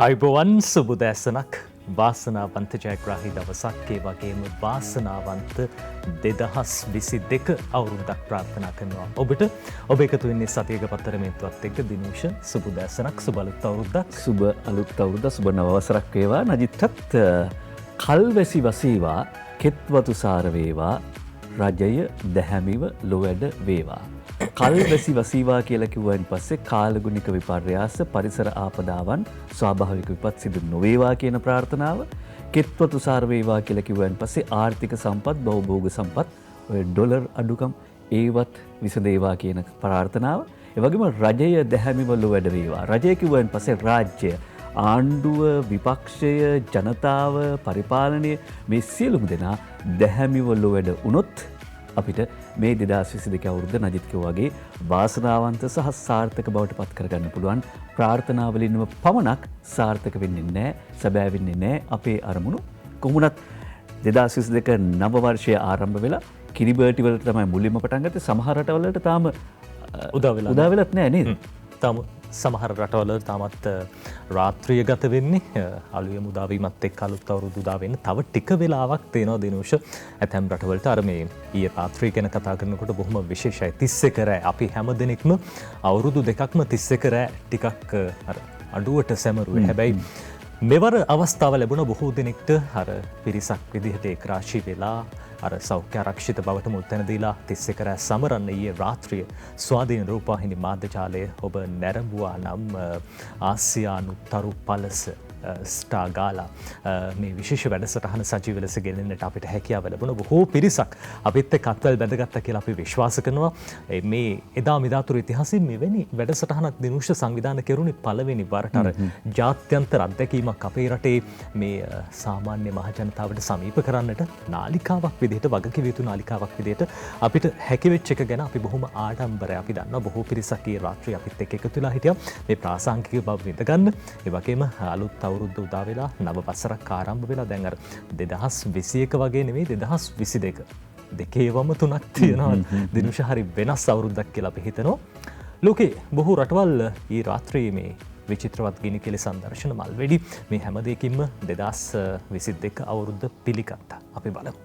අයිබෝවන් සුබුදෑසනක් වාසනාවන්ත ජයග්‍රාහි දවසක් ඒ වගේම වාසනාවන්ත 2022 අවුරුද්දක් ප්‍රාර්ථනා කරනවා ඔබට. ඔබ එකතු වෙන්නේ සතියක පත්තරමේන්තුවත් එක්ක. දිනේෂ් සුබුදෑසනක්, සුබ අලුත් අවුරුද්දක්. සුබ අලුත් අවුරුද්ද, සුබ නව වසරක් වේවා. නජිත්ටත් කල්වැසි වසීවා, කෙත්වතු සාර වේවා, රජය දැහැමිව ලොවැඩ වේවා. කල්වැසි වසීවා කියලා කිව්වන් පස්සේ කාලගුණික විපර්යාස, පරිසර ආපදාවන්, ස්වාභාවික විපත් සිදු නොවේවා කියන ප්‍රාර්ථනාව. කෙත්වතු සාර වේවා කියලා කිව්වන් පස්සේ ආර්ථික සම්පත්, භෞභෝග සම්පත්, ඔය ඩොලර් අඩුකම් ඒවත් විසඳේවා කියන ප්‍රාර්ථනාව. ඒ වගේම රජය දැහැමිව ලොවැඩ වේවා. රජය කිව්වන් පස්සේ රාජ්‍ය, ආණ්ඩුව, විපක්ෂය, ජනතාව, පරිපාලනය මේ සියලුම දෙනා දැහැමිව ලොවැඩ වුණොත් අපිට මේ 2022 අවුරුද්ද නජිත් කිව්වා වගේ වාසනාවන්ත සහ සාර්ථක බවට පත් කරගන්න පුළුවන්. ප්‍රාර්ථනාවලින්ම පමණක් සාර්ථක වෙන්නේ නැහැ, සැබෑ වෙන්නේ නැහැ අපේ අරමුණු. කොහොමුණත් 2022 නව වර්ෂය ආරම්භ වෙලා කිරිබර්ටි වලට තමයි මුලින්ම පටන් ගත්තේ. සමහර රටවලට තාම උදා වෙලත් නැහැ නේද? තාම සමහර රටවල තාමත් රාත්‍රිය ගත වෙන්නේ. අලුයම උදාවීමත් එක්ක අලුත් අවුරුදු උදා වෙන්න තව ටික වෙලාවක් තියෙනවා දිනෝෂ. ඇතැම් රටවලට අර මේ ඊයේ රාත්‍රිය ගැන කතා කරනකොට බොහොම විශේෂයි. 31 රෑ අපි හැම දිනෙකම අවුරුදු දෙකක්ම 31 රෑ ටිකක් අර අඩුවට සැමරුවේ. හැබැයි මෙවර අවස්ථාව ලැබුණ බොහෝ දෙනෙක්ට අර පිරිසක් විදිහට ඒකරාශී වෙලා අර සෞඛ්‍ය ආරක්ෂිත බවට මුල් තැන දීලා 31 රෑ සමරන්න ඊයේ රාත්‍රිය ස්වාධීන රූපවාහිනී මාධ්‍ය ජාලය ඔබ නැරඹුවා නම් ආසියානු තරු පලස ස්ටා ගාලා මේ විශේෂ වැඩසටහන සජීව ලෙස ගෙනෙන්නට අපිට හැකියාව ලැබුණ බොහෝ පිරිසක් අපිත් එක්ක අත්වැල් බැඳගත්තා කියලා අපි විශ්වාස කරනවා. මේ එදා මෙදාතුරු ඉතිහාසයේ මෙවැනි වැඩසටහනක් දිනුෂ සංවිධානය කෙරුණේ පළවෙනි වරට. අර ජාත්‍යන්තර අත්දැකීමක් අපේ රටේ මේ සාමාන්‍ය මහ ජනතාවට සමීප කරන්නට නාලිකාවක් විදිහට, වගකිව යුතු නාලිකාවක් විදිහට අපිට හැකි වෙච්ච එක ගැන අපි බොහොම ආඩම්බරයි. අපි දන්නවා බොහෝ පිරිසක් ඊ රාත්‍රියේ අපිත් එක්ක එකතු වෙලා හිටියා මේ ප්‍රාසංගික බව විඳ ගන්න. ඒ වගේම අලුත් අවුරුද්ද උදා වෙලා නව වසරක් ආරම්භ වෙලා දැන් අර 2021 වගේ නෙමෙයි 2022 දෙකේවම තුනක් තියෙනවා. දිනුෂ හරි වෙනස් අවුරුද්දක් කියලා අපි හිතනවා. ලෝකේ බොහෝ රටවල් ඊ රාත්‍රියේ මේ විචිත්‍රවත් ගිනි කෙලි සංදර්ශන මල් වෙඩි මේ හැම දෙයකින්ම 2022 අවුරුද්ද පිළිගත්තා. අපි බලමු.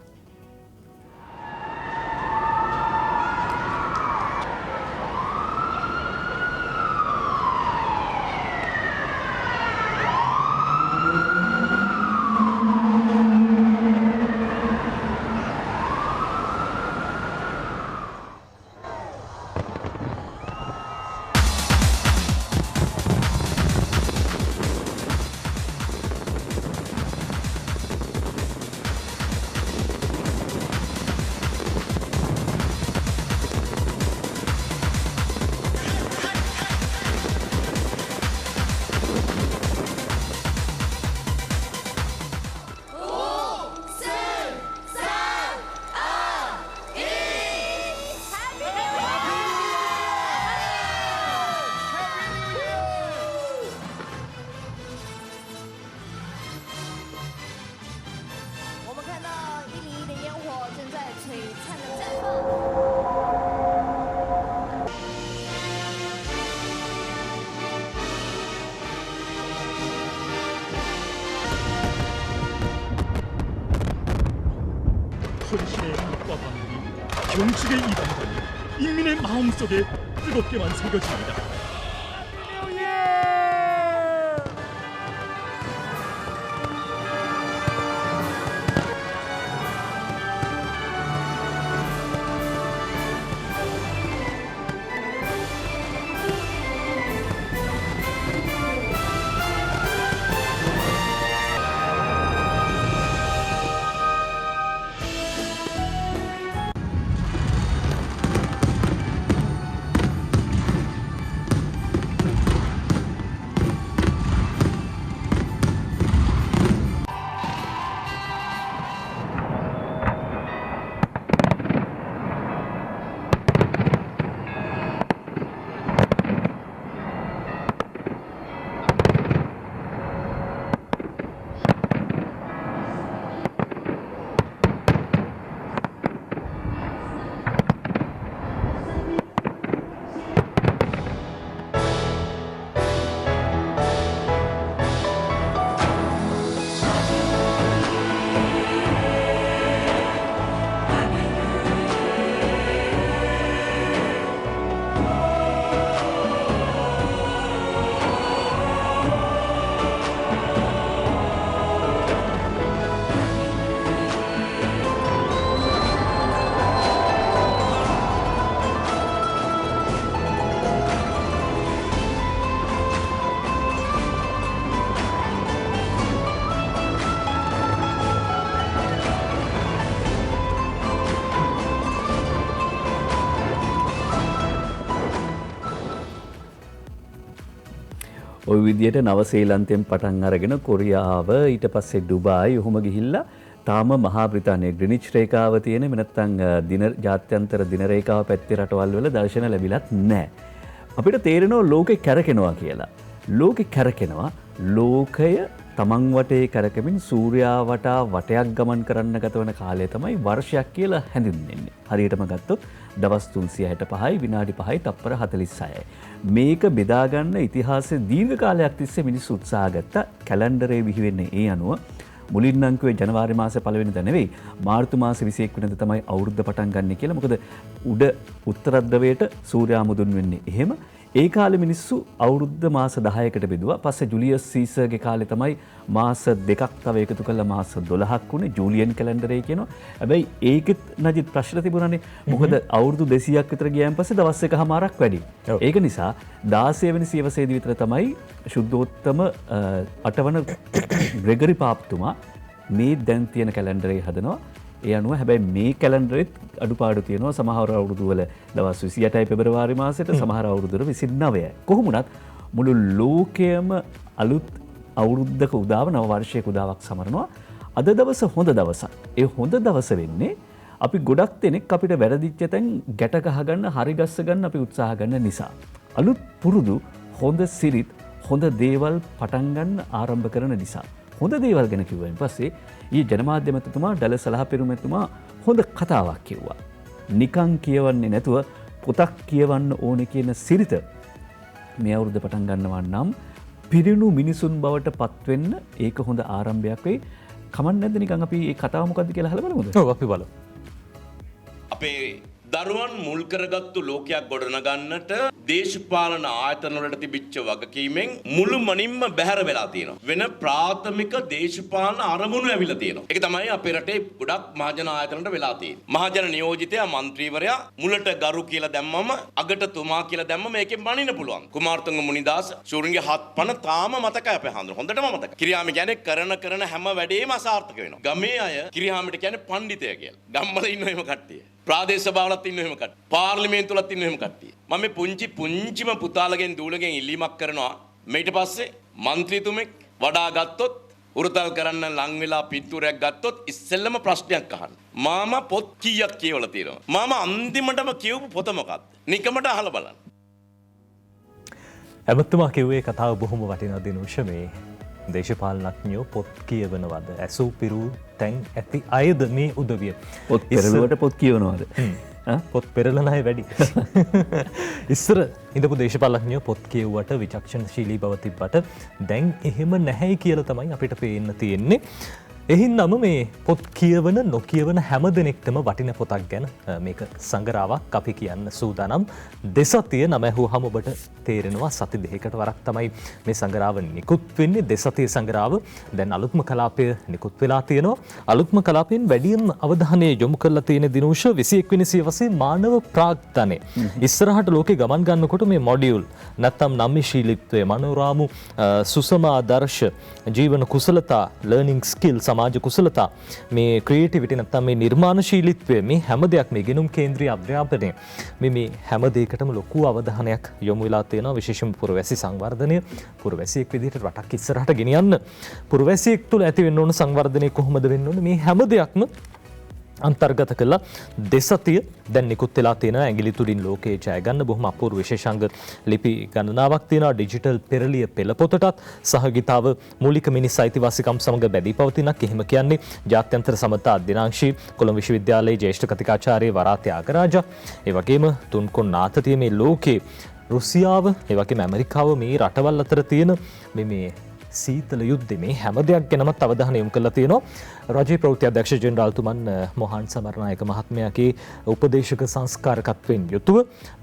헌신의 빛과 방울이 경축의 이방관이 인민의 마음속에 뜨겁게만 새겨집니다. ওই විදියට නවසීලන්තයෙන් පටන් අරගෙන කොරියාව ඊට පස්සේ ඩුබායි ඔහොම ගිහිල්ලා තාම මහා බ්‍රිතාන්‍යයේ ග්‍රීනිච් රේඛාව තියෙන නැත්නම් දින ජාත්‍යන්තර දින රේඛාව පැත්තේ රටවල් වල දර්ශන ලැබිලත් නැහැ. අපිට තේරෙනවා ලෝකේ කැරකෙනවා කියලා. ලෝකේ කැරකෙනවා ලෝකය තමන් වටේ කැරකෙමින් සූර්යා වටා වටයක් ගමන් කරන්න ගත වන කාලය තමයි වර්ෂයක් කියලා හැඳින්වෙන්නේ. හරියටම ගත්තොත් දවස් 365යි විනාඩි 5යි තප්පර 46යි. මේක බෙදා ගන්න ඉතිහාසයේ දීර්ඝ කාලයක් තිස්සේ මිනිස්සු උත්සාහ ගත්තා. කැලෙන්ඩරේ බිහි වෙන්නේ ඒ අනුව මුලින් නම් කිව්වේ ජනවාරි මාසේ 1 වෙනිදා නෙවෙයි මාර්තු මාසේ 21 වෙනිදා තමයි අවුරුද්ද පටන් ගන්න කියලා. මොකද උඩ උත්තර ධ්‍රවයට සූර්යා මුදුන් වෙන්නේ එහෙම. ඒ කාලේ මිනිස්සු අවුරුද්ද මාස 10කට බෙදුවා. පස්සේ ජුලියස් සීසර්ගේ කාලේ තමයි මාස දෙකක් තව එකතු කරලා මාස 12ක් වුණේ ජූලියන් කැලෙන්ඩරේ කියනවා. හැබැයි ඒකෙත් නජිත් ප්‍රශ්න තිබුණානේ. මොකද අවුරුදු 200ක් විතර ගියන් පස්සේ දවස් එකමාරක් වැඩි. ඒක නිසා 16 වෙනි සියවසේදී විතර තමයි ශුද්ධෝත්තම අටවන ග්‍රෙගරි පාප්තුමා මේ දැන් තියෙන කැලෙන්ඩරේ හදනවා. ඒ අනුව හැබැයි මේ කැලෙන්ඩරෙත් අඩුපාඩු තියෙනවා. සමහර අවුරුදු වල දවස් 28යි පෙබරවාරි මාසෙට, සමහර අවුරුදු වල 29යි. කොහොම වුණත් මුළු ලෝකයේම අලුත් අවුරුද්දක උදාව නව වර්ෂයක උදාවක් සමරනවා. අද දවස හොඳ දවසක්. ඒ හොඳ දවස වෙන්නේ අපි ගොඩක් දෙනෙක් අපිට වැරදිච්ච තැන් ගැට ගහගන්න, හරි ගස්ස ගන්න අපි උත්සාහ ගන්න නිසා. අලුත් පුරුදු හොඳ සිරිත් හොඳ දේවල් පටන් ගන්න ආරම්භ කරන නිසා. හොඳ දේවල් ගැන කිව්වෙන් පස්සේ ඊ ජනමාධ්‍ය මැතිතුමා ඩල සලහපෙරු මැතිතුමා හොඳ කතාවක් කිව්වා. නිකන් කියවන්නේ නැතුව පොතක් කියවන්න ඕනේ කියන සිරිත මේ අවුරුද්ද පටන් ගන්නවා නම් පිරිණු මිනිසුන් බවට පත්වෙන්න ඒක හොඳ ආරම්භයක් වෙයි. කමක් නැද්ද නිකන් අපි මේ කතාව මොකද්ද කියලා අහලා බලමුද? ඔව් අපි බලමු. අපේ දරුවන් මුල් කරගත්තු ලෝකයක් ගොඩනගන්නට දේශපාලන ආයතන වලට තිබිච්ච වගකීමෙන් මුළුමනින්ම බැහැර වෙලා තියෙනවා. වෙන ප්‍රාථමික දේශපාලන අරමුණු ඇවිල්ලා තියෙනවා. ඒක තමයි අපේ රටේ ගොඩක් මහජන ආයතනවලට වෙලා තියෙන්නේ. මහජන නියෝජිතයා മന്ത്രിවරයා මුලට ගරු කියලා දැම්මම අගට තුමා කියලා දැම්මම මේකෙන් බණින්න පුළුවන්. කුමාරතුංග මුනිදාස ශූරින්ගේ හත් පණ තාම මතකයි අපේ හඳුන. හොඳටම මතකයි. කිරියාම කියන්නේ කරන හැම වැඩේම අසාර්ථක වෙනවා. ගමේ අය කිරියාමට කියන්නේ පඬිතය කියලා. ගම්වල ඉන්න එහෙම කට්ටිය. ප්‍රාදේශ සභාවලත් ඉන්න එහෙම කට්ටිය. පාර්ලිමේන්තුවලත් ඉන්න එහෙම කට්ටිය. මම මේ පුංචිම පුතාලගෙන් දූලගෙන් ඉල්ලීමක් කරනවා. ඊට පස්සේ മന്ത്രിතුමෙක් වඩා ගත්තොත් උරතල් කරන්න ලං වෙලා පිටුරයක් ගත්තොත් ඉස්සෙල්ලම ප්‍රශ්නයක් අහන්න. මාමා පොත් කීයක් කියවලා තියෙනවා. මාමා අන්තිමටම කියවපු පොත මොකක්ද? නිකමට අහලා බලන්න. ඇමතුමා කිව්වේ කතාව බොහොම වටිනා දිනුෂ මේ දේශපාලනඥයෝ පොත් කියවනවද? ඇසූ පිරූ තැන් ඇති අයද මේ උදවිය? පොත් පෙරළුවට පොත් කියවනවද? පොත් පෙරලන අය වැඩි. ඉස්සර ඉඳපු දේශපාලනඥයෝ පොත් කියවුවට විචක්ෂණශීලී බව තිබ්බට දැන් එහෙම නැහැයි කියලා තමයි අපිට පේන්න තියෙන්නේ. එහින්දම මේ පොත් කියවන නොකියවන හැම දෙනෙක්ටම වටින පොතක් ගැන මේක සංගරාවක් අපි කියන්න සූදානම්. දෙසතිය නම ඇහුවහම ඔබට තේරෙනවා සති දෙකකට වරක් තමයි මේ සංගරාව නිකුත් වෙන්නේ. දෙසතිය සංගරාව දැන් අලුත්ම කලාපය නිකුත් වෙලා තියෙනවා. අලුත්ම කලාපයෙන් වැඩියෙන් අවධානය යොමු කරලා තියෙන දිනුෂ 21 වෙනි සියවසේ මානව ප්‍රාග්ධනය. ඉස්සරහට ලෝකේ ගමන් ගන්නකොට මේ මොඩියුල් නැත්නම් නම්‍යශීලීත්වය, මනෝරාමු, සුසම ආදර්ශ, ජීවන කුසලතා, ලර්නිං ස්කිල්, සමාජ කුසලතා, මේ ක්‍රියේටිවිටි නැත්නම් මේ නිර්මාණශීලීත්වය, මේ හැම දෙයක්, මේ ගෙනුම් කේන්ද්‍රීය අධ්‍යාපනය, මේ හැම දෙයකටම ලොකු අවධානයක් යොමු වෙලා තියෙනවා. විශේෂයෙන්ම පුරවැසි සංවර්ධනය, පුරවැසියෙක් විදිහට රටක් ඉස්සරහට ගෙනියන්න පුරවැසියෙක් තුළ ඇති වෙන්න ඕන සංවර්ධනය කොහොමද වෙන්න ඕන, මේ හැම දෙයක්ම අන්තර්ගත කළා දෙසතිය දැන් නිකුත් වෙලා තියෙනවා. ඇඟිලි තුලින් ලෝකයේ ජය ගන්න බොහොම අපූර්ව විශේෂාංග ලිපි ගණනාවක් තියෙනවා. ඩිජිටල් පෙරළිය පෙළ පොතටත් සහගිතාව මූලික මිනිස් අයිතිවාසිකම් සමග බැඳී පවතිනක්. එහෙම කියන්නේ ජාත්‍යන්තර සමතා අධ්‍යනාංශී කොළඹ විශ්වවිද්‍යාලයේ ජ්‍යෙෂ්ඨ කතිකාචාර්ය වරා ත්‍යාගරාජා, ඒ වගේම තුන්කොන් නාතතිය මේ ලෝකේ රුසියාව, ඒ වගේම ඇමරිකාව මේ රටවල් අතර තියෙන මේ සීතල යුද්ධේ මේ හැම දෙයක් ගැනමත් අවධානය යොමු කරලා තියෙනවා. රජයේ ප්‍රවෘත්ති අධ්‍යක්ෂ ජෙනරාල්තුමන් මොහන් සමරනායක මහත්මයාගේ උපදේශක සංස්කාරකත්වයෙන් යුතුව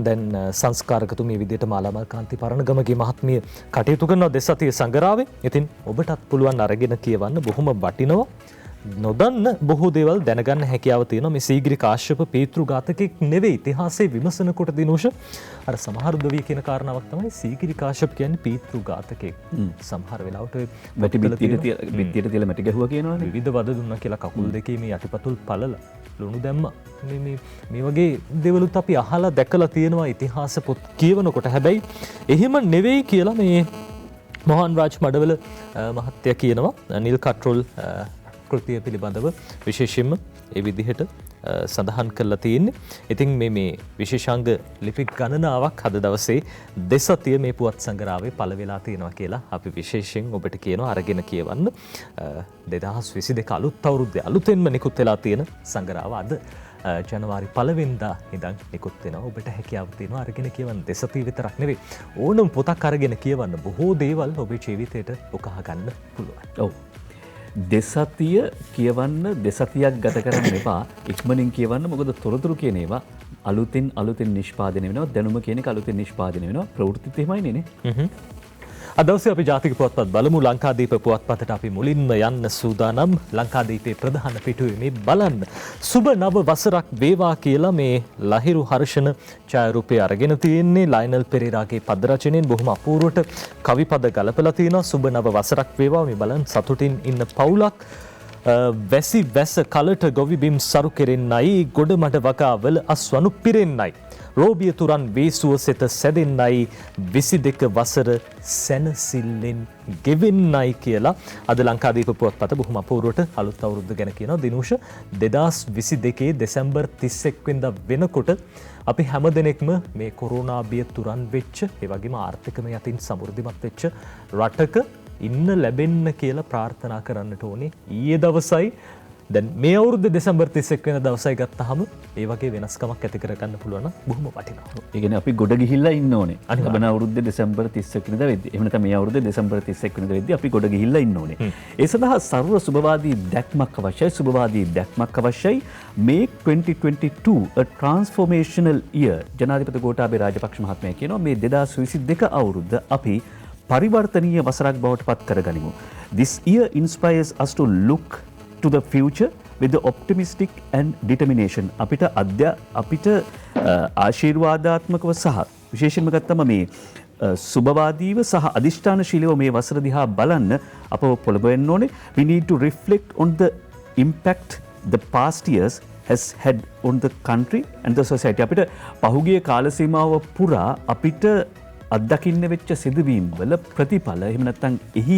දැන් සංස්කාරකතුමිය විදිහට මාලාමල් කාන්ති පරණගමගේ මහත්මිය කටයුතු කරනවා දෙසතිය සංගරාවේ. ඉතින් ඔබටත් පුළුවන් අරගෙන කියවන්න. බොහොම වටිනවා. නොදන්න බොහෝ දේවල් දැනගන්න හැකියාව තියෙනවා. මේ සීගිරි කාශ්‍යප පීතෘඝාතකෙක් නෙවෙයි. ඉතිහාසයේ විමසනකොට දිනුෂ අර සමහර උදවිය කියන කාරණාවක් තමයි සීගිරි කාශ්‍යප කියන්නේ පීතෘඝාතකෙක්. සමහර වෙලාවට වැටි බිත්තියට තියලා මැටි ගැහුවා කියනවනේ. විවිධ වද දුන්නා කියලා කකුල් දෙකේ මේ යටිපතුල් පළල ලුණු දැම්මා. මේ වගේ දේවලුත් අපි අහලා දැකලා තියෙනවා ඉතිහාස පොත් කියවනකොට. හැබැයි එහෙම නෙවෙයි කියලා මේ මොහන් රාජ් මඩවල මහත්තයා කියනවා නිල් කට්‍රොල් කෘතිය පිළිබඳව විශේෂයෙන්ම ඒ විදිහට සඳහන් කරලා තියෙන්නේ. ඉතින් මේ විශේෂාංග ලිපි ගණනාවක් අද දවසේ දෙසතිය මේ පුවත් සංග්‍රහයේ පළ වෙලා තියෙනවා කියලා අපි විශේෂයෙන් ඔබට කියනවා අරගෙන කියවන්න. 2022 අලුත් අවුරුද්දේ අලුතෙන්ම නිකුත් වෙලා තියෙන සංග්‍රහව අද ජනවාරි 1 වෙනිදා ඉඳන් නිකුත් වෙනවා. ඔබට හැකියාව තියෙනවා අරගෙන කියවන්න. දෙසතිය විතරක් නෙවෙයි ඕනම පොතක් අරගෙන කියවන්න. බොහෝ දේවල් ඔබේ ජීවිතයට උකහා ගන්න පුළුවන්. ඔව්. දෙසතිය කියවන්න දෙසතියක් ගත කරන්න එපා. ඉක්මනින් කියවන්න. මොකද තොරතුරු කියන ඒවා අලුතෙන් නිෂ්පාදනය වෙනවා. දැනුම කියන එක අලුතෙන් නිෂ්පාදනය වෙනවා. ප්‍රවෘත්තිත් එහෙමයි නේ. අද දවසේ අපි ජාතික පුවත්පත් බලමු. ලංකාදීප පුවත්පතට අපි මුලින්ම යන්න සූදානම්. ලංකාදීපේ ප්‍රධාන පිටුවේ මේ බලන්න සුබ නව වසරක් වේවා කියලා මේ ලහිරු හර්ෂණ ඡායාරූපය අරගෙන තියෙන්නේ. ලයනල් පෙරේරාගේ පද රචනයෙන් බොහොම අපූර්වට කවි පද ගලපලා තියෙනවා. සුබ නව වසරක් වේවා මේ බලන්න සතුටින් ඉන්න පවුලක්. වැසි වැස කලට ගොවි බිම් සරු කෙරෙන්නයි ගොඩ මඩ වගාවල අස්වනු පිරෙන්නයි. රෝබිය තුරන් වේසුව සෙත සැදෙන්නයි 22 වසර සැනසිල්ලෙන් ගෙවෙන්නයි කියලා අද ලංකාදීප පුවත්පත බොහොම අපූර්වට අලුත් අවුරුද්ද ගැන කියනවා. දිනුෂ 2022 දෙසැම්බර් 31 වෙනිදා වෙනකොට අපි හැමදෙනෙක්ම මේ කොරෝනා බිය තුරන් වෙච්ච ඒ වගේම ආර්ථිකමය යතින් සමෘද්ධිමත් වෙච්ච රටක ඉන්න ලැබෙන්න කියලා ප්‍රාර්ථනා කරන්නට ඕනේ. ඊයේ දවසයි දැන් මේ අවුරුද්ද දෙසැම්බර් 31 වෙනිදා දවසයි ගත්තාම ඒ වගේ වෙනස්කමක් ඇති කරගන්න පුළුවන් නම් බොහොම වටිනවා. ඒ කියන්නේ අපි ගොඩ ගිහිල්ලා ඉන්න ඕනේ. ලබන අවුරුද්දේ දෙසැම්බර් 31 වෙනිදා වෙද්දී. එහෙම නැත්නම් මේ අවුරුද්දේ දෙසැම්බර් 31 වෙනිදා වෙද්දී අපි ගොඩ ගිහිල්ලා ඉන්න ඕනේ. ඒ සඳහා සර්ව සුබවාදී දැක්මක් අවශ්‍යයි. සුබවාදී දැක්මක් අවශ්‍යයි. Make 2022 a transformational year. ජනාධිපති ගෝඨාභය රාජපක්ෂ මහත්මයා කියනවා මේ 2022 අවුරුද්ද අපි පරිවර්තනීය වසරක් බවට පත් කරගනිමු. This year inspires us to look to the future with the optimistic and determination. අපිට ආශිර්වාදාත්මකව සහ විශේෂයෙන්ම ගත්තම මේ සුබවාදීව සහ අදිෂ්ඨානශීලීව මේ වසර දිහා බලන්න අපව පොළඹවෙන්න ඕනේ. We need to reflect on the impact the past years has had on the country and the society. අපිට පහුගිය කාල සීමාව පුරා අපිට අත්දකින්න වෙච්ච සිදුවීම් වල ප්‍රතිඵල එහෙම නැත්නම් එහි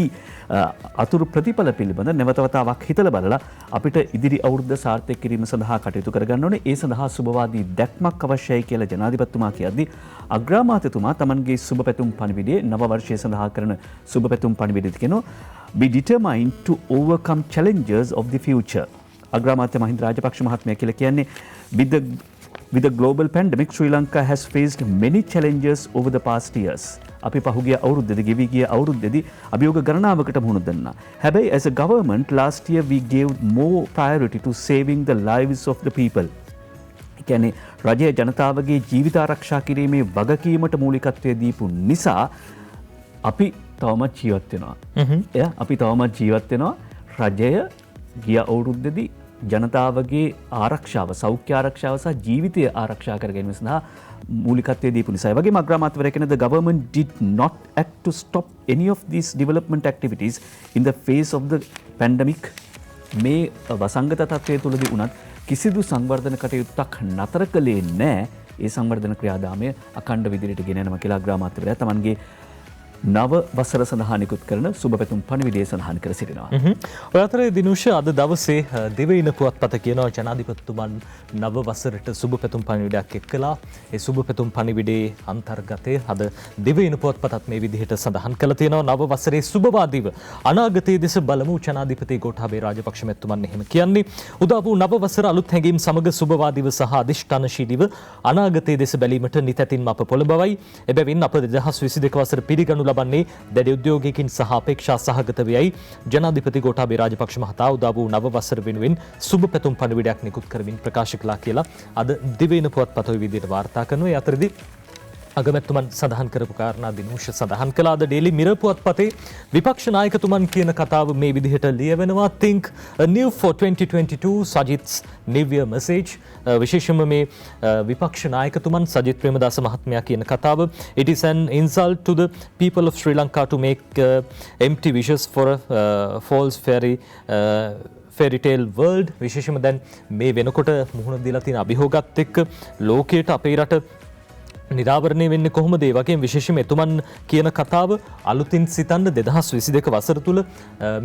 අතුරු ප්‍රතිඵල පිළිබඳ නැවතවතාවක් හිතලා බලලා අපිට ඉදිරි අවුරුද්ද සාර්ථක කිරීම සඳහා කටයුතු කරගන්න ඕනේ. ඒ සඳහා සුබවාදී දැක්මක් අවශ්‍යයි කියලා ජනාධිපතිතුමා කියද්දී අග්‍රාමාත්‍යතුමා තමන්ගේ සුබ පැතුම් පණිවිඩයේ නව වර්ෂය සඳහා කරන සුබ පැතුම් පණිවිඩෙත් කියනවා be determined to overcome challenges of the future. අග්‍රාමාත්‍ය Mahinda Rajapaksa මහත්මයා කියලා කියන්නේ With the global pandemic, Sri Lanka has faced many challenges over the past years. අපි පහුගිය අවුරුද්දේදී ගෙවි ගිය අවුරුද්දේදී අභියෝග ගණනාවකට මුහුණ දුන්නා. හැබැයි as a government last year we gave more priority to saving the lives of the people. ඒ කියන්නේ රජය ජනතාවගේ ජීවිත ආරක්ෂා කිරීමේ වගකීමට මූලිකත්වය දීපු නිසා අපි තවමත් ජීවත් වෙනවා. අපි තවමත් ජීවත් වෙනවා. රජය ගිය අවුරුද්දේදී ජනතාවගේ ආරක්ෂාව සෞඛ්‍ය ආරක්ෂාව සහ ජීවිතය ආරක්ෂා කර ගැනීම සඳහා මූලිකත්වය දීපු නිසා. ඒ වගේම අග්‍රාමාත්‍යවරයා කියන the government did not act to stop any of these development activities in the face of the pandemic. මේ වසංගත තත්ත්වය තුළදී උනත් කිසිදු සංවර්ධන කටයුත්තක් නතර කළේ නැහැ. ඒ සංවර්ධන ක්‍රියාදාමය අඛණ්ඩ විදිහට ගෙන යනවා කියලා අග්‍රාමාත්‍යවරයා තමන්ගේ නව වසර සඳහා නිකුත් කරන සුබ පැතුම් පණිවිඩය සඳහන් කර සිටිනවා. ඔය අතරේ දිනුෂ අද දවසේ දිවයින පුවත්පත කියනවා ජනාධිපතිතුමන් නව වසරට සුබ පැතුම් පණිවිඩයක් එක්කලා ඒ සුබ පැතුම් පණිවිඩයේ අන්තර්ගතය අද දිවයින පුවත්පතත් මේ විදිහට සඳහන් කළා තියෙනවා. නව වසරේ සුබවාදීව අනාගතයේ දෙස බලමු ජනාධිපති ගෝඨාභය රාජපක්ෂ මැතිතුමන් එහෙම කියන්නේ. උදා වූ නව වසර අලුත් හැඟීම් සමග සුබවාදීව සහ අදිෂ්ඨානශීලීව අනාගතයේ දෙස බැලීමට නිතැතින්ම අප පොළඹවයි. එබැවින් අප 2022 වසර පිළිගනු ලබන්නේ දැඩි උද්‍යෝගයකින් සහ අපේක්ෂා සහගත වේයි. ජනාධිපති ගෝඨාභය රාජපක්ෂ මහතා උදා වූ නව වසර වෙනුවෙන් සුබ පැතුම් පණිවිඩයක් නිකුත් කරමින් ප්‍රකාශ කළා කියලා අද දිවයින පුවත්පත ඔය විදිහට වාර්තා කරනවා. ඒ අතරදී අගමැතිතුමන් සඳහන් කරපු කාරණා දිනුෂ සඳහන් කළා. අද ඩේලි මිරර් පුවත්පතේ විපක්ෂ නායකතුමන් කියන කතාව මේ විදිහට ලියවෙනවා. think new for 2022 සජිත්'s new year message. විශේෂයෙන්ම මේ විපක්ෂ නායකතුමන් සජිත් ප්‍රේමදාස මහත්මයා කියන කතාව it is an insult to the people of Sri Lanka to make empty wishes for a false fairy tale world. විශේෂයෙන්ම දැන් මේ වෙනකොට මුහුණ දීලා තියෙන අභියෝගات එක්ක ලෝකයට අපේ රට නිරාවරණය වෙන්නේ කොහොමද? ඒ වගේම විශේෂයෙන්ම එතුමන් කියන කතාව අලුතින් සිතන්න 2022 වසර තුල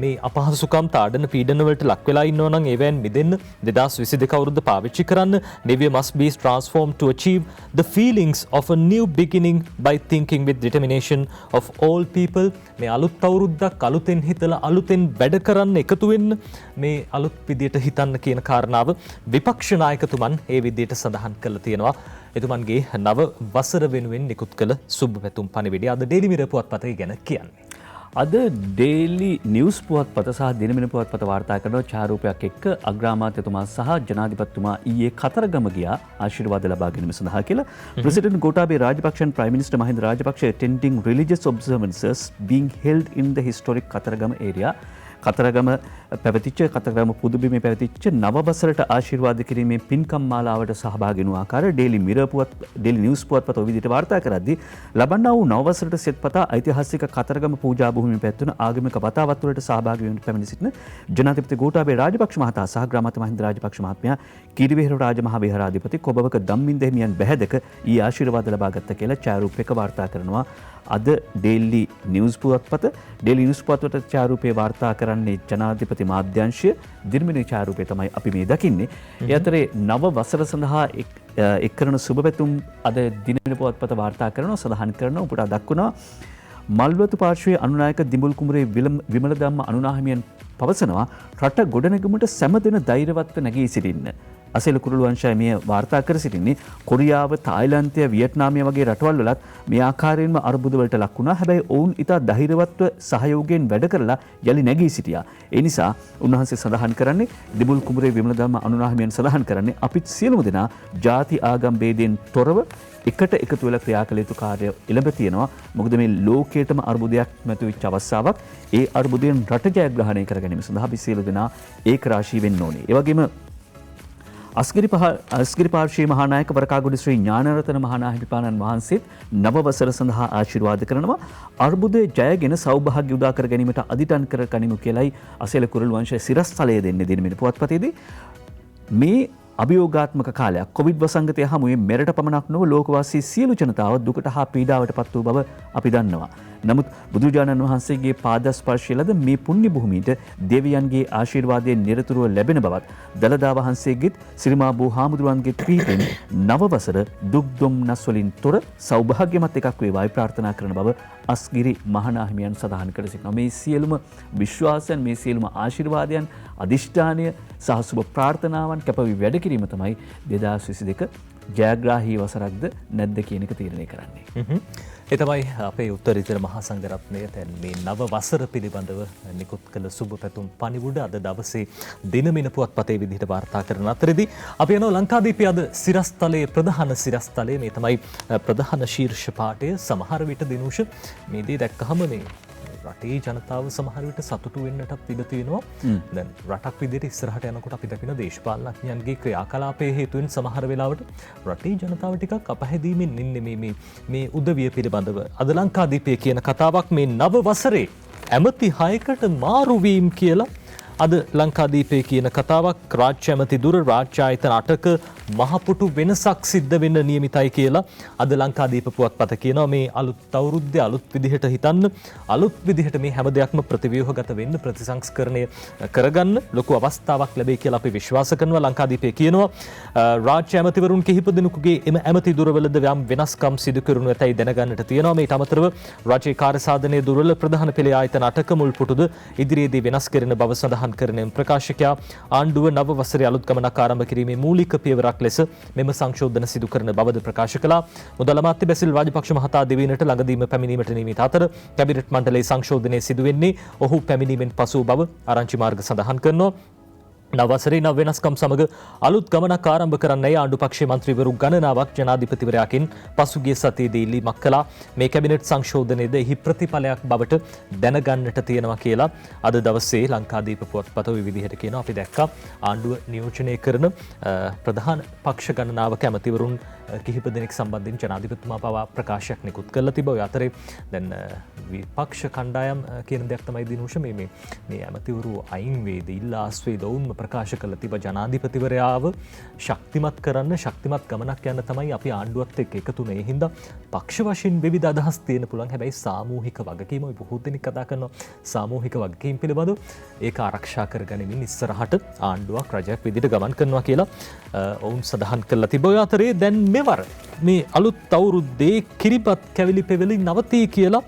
මේ අපහසුකම් තාඩන පීඩන වලට ලක් වෙලා ඉන්නවා නම් ඒවෙන් මිදෙන්න 2022 අවුරුද්ද පාවිච්චි කරන්න. Navy must be transformed to achieve the feelings of a new beginning by thinking with determination of all people. මේ අලුත් අවුරුද්දක් අලුතෙන් හිතලා අලුතෙන් වැඩ කරන්න එකතු වෙන්න මේ අලුත් විදියට හිතන්න කියන කාරණාව විපක්ෂ නායකතුමන් ඒ විදියට සඳහන් කළා තියෙනවා. එතුමන්ගේ නව වසර වෙනුවෙන් නිකුත් කළ සුබ පැතුම් පණිවිඩය අද ඩේලි මිරර් පුවත්පතේ ගැන කියන්නේ. අද ඩේලි නිවුස් පුවත්පත සහ දිනමින පුවත්පත වාර්තා කරන ඡායාරූපයක් එක්ක අග්‍රාමාත්‍යතුමා සහ ජනාධිපතිතුමා ඊයේ කතරගම ගියා ආශිර්වාද ලබා ගැනීම සඳහා කියලා. President Gotabaya Rajapaksa and Prime Minister Mahinda Rajapaksa attending religious observances being held in the historic Kataragama area. Kataragama පැවතිච්ච කතරගම පුදුබිමේ පැවතිච්ච නව වසරට ආශිර්වාද කිරීමේ පින්කම් මාලාවට සහභාගී වුණු ආකාරය ඩේලි නිවුස් පුවත්පත ඔය විදිහට වාර්තා කරද්දී ලබන්නා වූ නව වසරට සෙත්පතා ඓතිහාසික කතරගම පූජා භූමියේ පැවැත්වුණු ආගමික වතාවත් වලට සහභාගී වෙන්න පැමිණ සිටින ජනාධිපති ගෝඨාභය රාජපක්ෂ මහතා සහ ග්‍රාමාත්‍ය මහින්ද රාජපක්ෂ මහත්මයා කීරිවෙහෙර රාජමහා විහාරාධිපති කොබවක ධම්මින්ද හිමියන් බැහැදක ඊ ආශිර්වාද ලබා ගත්ත කියලා ඡායාරූපයක වාර්තා කරනවා. අද ඩේලි නිවුස් පුවත්පත ඩේලි නිවුස් පුවත්පත ඡායාරූපේ වාර්තා කරන්නේ ජනාධිපති මාධ්‍යංශය. දිනමින ඡායාරූපේ තමයි අපි මේ දකින්නේ. ඒ අතරේ නව වසර සඳහා එක් කරන සුබ පැතුම් අද දිනමින පුවත්පත වාර්තා කරනවා සඳහන් කරනවා උපුටා දක්වනවා. මල්වතු පාර්ශ්වයේ අනුනායක දිඹුල් කුමරේ විමල ධම්ම අනුනාහිමියන් පවසනවා රට ගොඩනැගීමට සෑම ධෛර්යවත්ව නැගී සිටින්න. අසෙල කුරුළු වංශය මේ වාර්තා කර සිටින්නේ කොරියාව, තායිලන්තය, වියට්නාමය වගේ රටවල් වලත් මේ ආකාරයෙන්ම අර්බුද වලට ලක් වුණා. හැබැයි ඔවුන් ඉතා ධෛර්යවත්ව සහයෝගයෙන් වැඩ කරලා යලි නැගී සිටියා. ඒ නිසා උන්වහන්සේ සඳහන් කරන්නේ දිඹුල් කුමරේ විමල ධම්ම අනුනාහිමියන් සඳහන් කරන්නේ අපිත් සියලුම දෙනා ජාති ආගම් ભેදයෙන් තොරව එකට එකතු වෙලා ක්‍රියා කළ යුතු කාර්යය ඉලඹ තියෙනවා. මොකද මේ ලෝකයටම අර්බුදයක් මතුවෙච්ච අවස්ථාවක්. ඒ අර්බුදයෙන් රට ජයග්‍රහණය කර ගැනීම සඳහා අපි සියලු දෙනා ඒක රාශී වෙන්න ඕනේ. ඒ වගේම අස්ගිරි පාර්ශ්වයේ මහානායක වරකාගොඩ ශ්‍රී ඥානරතන මහානාහිමිපාණන් වහන්සේත් නව වසර සඳහා ආශිර්වාද කරනවා. අර්බුදයේ ජයගෙන සෞභාග්‍ය උදා කර ගැනීමට අදිටන් කර ගනිමු කියලයි අසෙල කුරුළු වංශයේ සිරස්තලය දෙන්නේ දිනමින පුවත්පතේදී. මේ අභියෝගාත්මක කාලයක් කොවිඩ් වසංගතය හමුවේ මෙරට පමණක් නොව ලෝකවාසී සියලු ජනතාව දුකට හා පීඩාවට පත් වූ බව අපි දන්නවා. නමුත් බුදුරජාණන් වහන්සේගේ පාදස්පර්ශය ලද මේ පුණ්‍ය භූමියට දෙවියන්ගේ ආශිර්වාදයෙන් නිරතුරුව ලැබෙන බවත් දළදා වහන්සේගෙත් සිරිමා බෝ හාමුදුරුවන්ගේ පිහිටෙන් නව වසර දුක් දුම්නස් වලින් තොර සෞභාග්‍යමත් එකක් වේවායි ප්‍රාර්ථනා කරන බව අස්ගිරි මහානාහිමියන් සඳහන් කර සිටිනවා. මේ සියලුම විශ්වාසයන්, මේ සියලුම ආශිර්වාදයන්, අදිෂ්ඨානය සහ සුබ ප්‍රාර්ථනාවන් කැපවි වැඩ කිරීම තමයි 2022 ජයග්‍රාහී වසරක්ද නැද්ද කියන එක තීරණය කරන්නේ. ඒ තමයි අපේ උත්තරීතර මහා සංඝරත්නය දැන් මේ නව වසර පිළිබඳව නිකුත් කළ සුබ පැතුම් පණිවුඩ අද දවසේ දිනමින පුවත්පතේ විදිහට වාර්තා කරන අතරදී අපි යනවා ලංකාදීපයේ අද සිරස්තලයේ ප්‍රධාන සිරස්තලයේ මේ තමයි ප්‍රධාන ශීර්ෂ පාඨය. සමහර විට දිනුෂ මේ දේ දැක්කහම මේ රටේ ජනතාව සමහර විට සතුටු වෙන්නටත් ඉඩ තියෙනවා. දැන් රටක් විදිහට ඉස්සරහට යනකොට අපි දකින දේශපාලනඥයන්ගේ ක්‍රියාකලාපයේ හේතුවෙන් සමහර වෙලාවට රටේ ජනතාව ටිකක් අපහැදීමෙන් ඉන්නේ මේ උදවිය පිළිබඳව. අද ලංකාදීපයේ කියන කතාවක් මේ නව වසරේ ඇමති 6කට මාරු වීම කියලා. අද ලංකාදීපයේ කියන කතාවක් රාජ්‍ය ඇමති දුර රාජ්‍ය ආයතන 8ක මහපොටු වෙනසක් සිද්ධ වෙන්න නියමිතයි කියලා අද ලංකාදීප පුවත්පත කියනවා. මේ අලුත් අවුරුද්දේ අලුත් විදිහට හිතන්න, අලුත් විදිහට මේ හැම දෙයක්ම ප්‍රතිව්‍යුහගත වෙන්න, ප්‍රතිසංස්කරණය කරගන්න ලොකු අවස්ථාවක් ලැබෙයි කියලා අපි විශ්වාස කරනවා. ලංකාදීපයේ කියනවා රාජ්‍ය ඇමතිවරුන් කිහිප දෙනෙකුගේ එම ඇමති දුරවලද යම් වෙනස්කම් සිදු කරනු ඇතයි දැනගන්නට තියෙනවා. මේට අමතරව රාජ්‍ය කාර්යසාධනයේ දුරවල ප්‍රධාන පෙළේ ආයතන 8ක මුල් පුටුද ඉදිරියේදී වෙනස් කරන බව සඳහන් කරන ප්‍රකාශකයා ආණ්ඩුව නව වසරේ අලුත් ගමනක් ආරම්භ කිරීමේ මූලික පියවරක් ලෙස මෙම සංශෝධන සිදු කරන බවද ප්‍රකාශ කළා. මුදල් අමාත්‍ය බැසිල් රාජපක්ෂ මහතා දෙවිනට ළඟදීම පැමිණීමට නියමිත අතර කැබිනට් මණ්ඩලයේ සංශෝධනය සිදු වෙන්නේ ඔහු පැමිණීමෙන් පසු බව ආරංචි මාර්ග සඳහන් කරනවා. නව වසරේ නව වෙනස්කම් සමග අලුත් ගමනක් ආරම්භ කරන්නයි ආණ්ඩු පක්ෂයේ මන්ත්‍රීවරු ගණනාවක් ජනාධිපතිවරයාගෙන් පසුගිය සතියේදී ඉල්ලීමක් කළා. මේ කැබිනට් සංශෝධනයේද එහි ප්‍රතිඵලයක් බවට දැනගන්නට තියෙනවා කියලා අද දවසේ ලංකාදීප පුවත්පත ඔය විදිහට කියනවා. අපි දැක්කා ආණ්ඩුව නියෝජනය කරන ප්‍රධාන පක්ෂ ගණනාවක ඇමතිවරුන් කිහිප දෙනෙක් සම්බන්ධයෙන් ජනාධිපතිතුමා පවා ප්‍රකාශයක් නිකුත් කරලා තිබව. ඔය අතරේ දැන් විපක්ෂ කණ්ඩායම් කියන දෙයක් තමයි දිනුෂ මේ ඇමතිවරු අයින් වේද ඉල්ලාස් වේද ඔවුන්ම ප්‍රකාශ කරලා තිබ ජනාධිපතිවරයාව ශක්තිමත් කරන්න ශක්තිමත් ගමනක් යන්න තමයි අපි ආණ්ඩුවත් එක්ක එකතු වෙන්නේ. ඒ හින්දා පක්ෂ වශයෙන් විවිධ අදහස් තියෙන පුළුවන්. හැබැයි සාමූහික වගකීම ඔය බොහෝ දෙනෙක් කතා කරනවා සාමූහික වගකීම් පිළිබඳව ඒක ආරක්ෂා කරගනිමින් ඉස්සරහට ආණ්ඩුවක් රජයක් විදිහට ගමන් කරනවා කියලා ඔවුන් සඳහන් කරලා තිබව. ඔය අතරේ දැන් මෙවර මේ අලුත් අවුරුද්දේ කිරිබත් කැවිලි පෙවිලි නවතී කියලා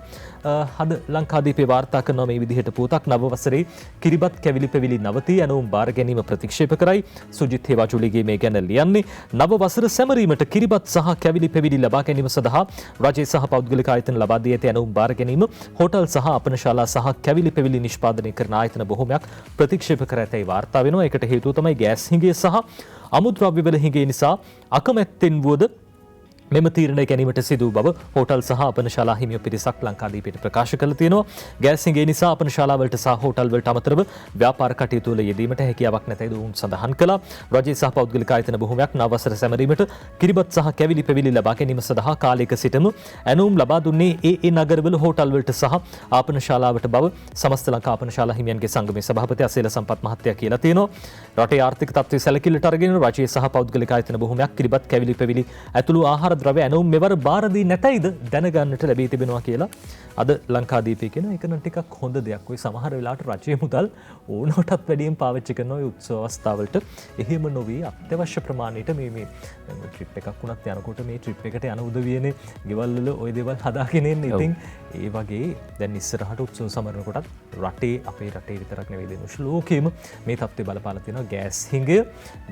හද ලංකාදීපේ වාර්තා කරනවා මේ විදිහට පුවතක්. නව වසරේ කිරිබත් කැවිලි පෙවිලි නවතී ඇනවුම් බාර ගැනීම ප්‍රතික්ෂේප කරයි. සුජිත් හේවාචුලිගේ මේ ගැන ලියන්නේ නව වසර සැමරීමට කිරිබත් සහ කැවිලි පෙවිලි ලබා ගැනීම සඳහා රජයේ සහ පෞද්ගලික ආයතන ලබා දී ඇති ඇනවුම් බාර ගැනීම හෝටල් සහ අපනශාලා සහ කැවිලි පෙවිලි නිෂ්පාදනය කරන ආයතන බොහෝමයක් ප්‍රතික්ෂේප කර ඇතැයි වාර්තා වෙනවා. ඒකට හේතුව තමයි ගෑස් හිඟය සහ අමුද්‍රව්‍යවල හිඟය නිසා අකමැත්තෙන් වුවද මෙම තීරණය ගැනීමට සිදු බව හෝටල් සහ අපනශාලා හිමියෝ පිරිසක් ලංකාදීපයට ප්‍රකාශ කළ තියෙනවා. ගෑස් හිඟය නිසා අපනශාලාවලට සහ හෝටල්වලට අමතරව ව්‍යාපාර කටයුතු වල යෙදීමට හැකියාවක් නැතයිද ඔවුන් සඳහන් කළා. රජයේ සහ පෞද්ගලික ආයතන බොහෝමයක් නව වසර සැමරීමට කිරිබත් සහ කැවිලි පෙවිලි ලබා ගැනීම සඳහා කාලයක සිටම ඇනවුම් ලබා දුන්නේ ඒ නගරවල හෝටල්වලට සහ ආපනශාලාවට බව සමස්ත ලංකා ආපනශාලා හිමියන්ගේ සංගමේ සභාපති අසේල සම්පත් මහත්තයා කියලා තියෙනවා. රටේ ආර්ථික තත්ත්වය සැලකිල්ලට අරගෙන රජයේ සහ පෞද්ගලික ආයතන බොහෝමයක් කිරිබත් කැවිලි පෙවිලි ඇතුළු ආහාර ද්‍රව්‍ය ඇනවුම් මෙවර බාර දී නැතයිද දැනගන්නට ලැබී තිබෙනවා කියලා අද ලංකාදීපේ කියන එක නම් ටිකක් හොඳ දෙයක්. ඔය සමහර වෙලාවට රජයේ මුදල් ඕනටත් වැඩියෙන් පාවිච්චි කරන ඔය උත්සව අවස්ථාවලට එහෙම නොවී අත්‍යවශ්‍ය ප්‍රමාණයට මේ ට්‍රිප් එකක් වුණත් යනකොට මේ ට්‍රිප් එකට යන උදවියනේ ගෙවල් වල ওই දේවල් හදාගෙන එන්නේ. ඉතින් ඒ වගේ දැන් ඉස්සරහට උත්සව සමරනකොටත් රටේ අපේ රටේ විතරක් නෙවෙයි දෙනුෂ ලෝකෙම මේ තත්ත්වය බලපාලා තියෙනවා.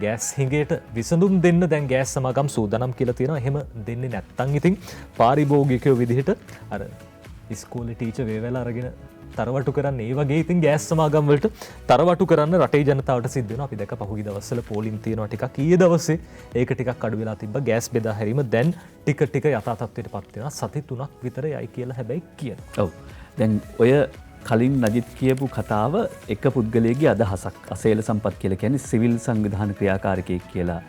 ගෑස් හිඟයට විසඳුම් දෙන්න දැන් ගෑස් සමාගම් සූදානම් කියලා තියෙනවා. එහෙම දෙන්නේ නැත්තම් ඉතින් පාරිභෝගිකයෝ විදිහට අර ඉස්කෝලේ ටීචර් වේවැල අරගෙන තරවටු කරන්න ඒ වගේ ඉතින් ගෑස් සමාගම් වලට තරවටු කරන්න රටේ ජනතාවට සිද්ධ වෙනවා. අපි දැක්ක පහුගිය දවස්වල පෝලිම් තියෙනවා ටිකක්. ඊයේ දවසේ ඒක ටිකක් අඩු වෙලා තිබ්බා. ගෑස් බෙදා හැරීම දැන් ටික ටික යථා තත්ත්වයටපත් වෙනවා. සති 3ක් විතර යයි කියලා හැබැයි කියනවා. ඔව්. දැන් ඔය කලින් නජිත් කියපු කතාව එක පුද්ගලයෙක්ගේ අදහසක්. අසේල සම්පත් කියලා කියන්නේ සිවිල් සංවිධාන ක්‍රියාකාරකයෙක් කියලා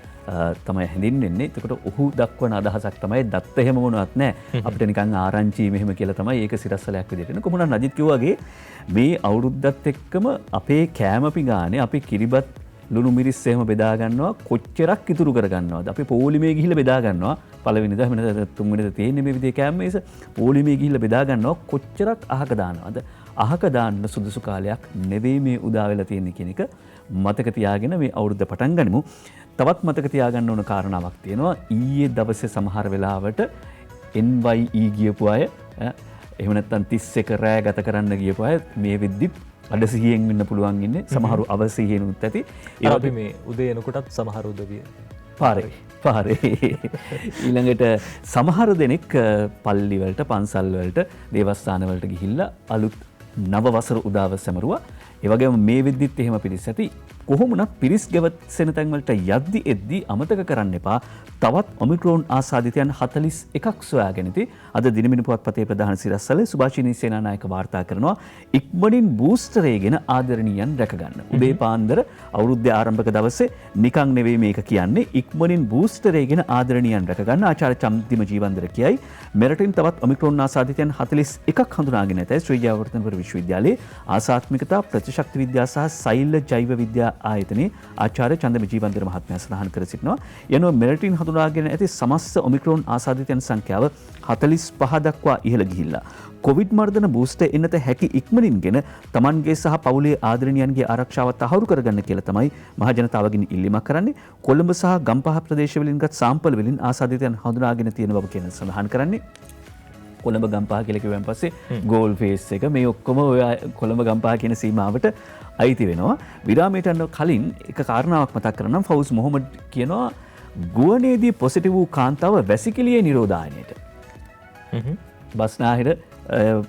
තමයි හැඳින්වෙන්නේ. එතකොට ඔහු දක්වන අදහසක් තමයි දත්ත එහෙම මොනවත් නැහැ. අපිට නිකන් ආරංචි මෙහෙම කියලා තමයි ඒක සිරස්සලයක් විදිහට එන. කොහොමද නජිත් කිව්වාගේ මේ අවුරුද්දත් එක්කම අපේ කෑම පිඟානේ අපි කිරිබත් ලුණු මිරිස් එහෙම බෙදා ගන්නවා කොච්චරක් ඉතුරු කර ගන්නවද? අපි පොලිමේ ගිහිල්ලා බෙදා ගන්නවා. පළවෙනිදා එහෙම නැත්නම් තුන්වෙනිදා තියෙන්නේ මේ විදිහේ කෑම මේස. පොලිමේ ගිහිල්ලා බෙදා ගන්නවා කොච්චරක් අහක දානවද? අහක දාන්න සුදුසු කාලයක් නෙවෙයි මේ උදා වෙලා තියෙන්නේ කියන එක මතක තියාගෙන මේ අවුරුද්ද පටන් ගනිමු. තවත් මතක තියාගන්න ඕන කාරණාවක් තියෙනවා. ඊයේ දවසේ සමහර වෙලාවට NYE ගියපු අය එහෙම නැත්නම් 31 රෑ ගත කරන්න ගියපු අය මේ විද්දිත් අඩ සිහියෙන් ඉන්න පුළුවන් ඉන්නේ. සමහරු අවසිහියෙනුත් ඇති. ඒ අපි මේ උදේ එනකොටත් සමහර උදවිය පාරේ ඊළඟට සමහර දෙනෙක් පල්ලි වලට පන්සල් වලට දේවස්ථාන වලට ගිහිල්ලා අලුත් නව වසර උදාව සැමරුවා. ඒ වගේම මේ විද්දිත් එහෙම පිරිස් ඇති. කොහොමුණත් පිරිස් ගැවසෙන තැන් වලට යද්දි එද්දි අමතක කරන්න එපා. තවත් ඔමික්‍රෝන් ආසාදිතයන් 41ක් සොයාගෙන ඉති. අද දිනමින පුවත්පතේ ප්‍රධාන සිරස්වල සුභාෂිනී සේනානායක වාර්තා කරනවා ඉක්මනින් බූස්ටරේ ගෙන ආදරණීයන් රැකගන්න. උදේ පාන්දර අවුරුද්දේ ආරම්භක දවසේ නිකන් නෙවෙයි මේක කියන්නේ ඉක්මනින් බූස්ටරේ ගෙන ආදරණීයන් රැකගන්න ආචාර්ය චම්දිම ජීවන්දර කියයි. මෙරටින් තවත් ඔමික්‍රෝන් ආසාදිතයන් 41ක් හඳුනාගෙන ඇතැයි ශ්‍රී ජයවර්ධනපුර විශ්වවිද්‍යාලයේ ආසාත්මිකතා ප්‍රතිශක්ති විද්‍යා සහ සෛල ජෛව විද්‍යා ආයතනයේ ආචාර්ය චන්දම ජීවන්දර මහත්මයා සඳහන් කර සිටිනවා. යනවා මෙරටින් හඳුනාගෙන ඇති සමස්ත ඔමික්‍රෝන් ආසාදිතයන් සංඛ්‍යාව 45 දක්වා ඉහළ ගිහිල්ලා කොවිඩ් මර්ධන බූස්ටර් එන්නත හැකි ඉක්මනින්ගෙන තමන්ගේ සහ පවුලේ ආදරණීයන්ගේ ආරක්ෂාව තහවුරු කරගන්න කියලා තමයි මහ ජනතාවගෙන් ඉල්ලීමක් කරන්නේ. කොළඹ සහ ගම්පහ ප්‍රදේශවලින්ගත් සාම්පල් වලින් ආසාදිතයන් හඳුනාගෙන තියෙන බව කියන සඳහන් කරන්නේ. කොළඹ ගම්පහ කියලා කිව්වන් පස්සේ ගෝල් ෆේස් එක මේ ඔක්කොම ඔය කොළඹ ගම්පහ කියන සීමාවට අයිති වෙනවා. විරාමයට යන කලින් එක කාරණාවක් මතක් කරනම් ෆෞස් මොහොමඩ් කියනවා ගුවනේදී පොසිටිව් වූ කාන්තාව වැසිකිළියේ නිරෝධායනයට. බස්නාහිර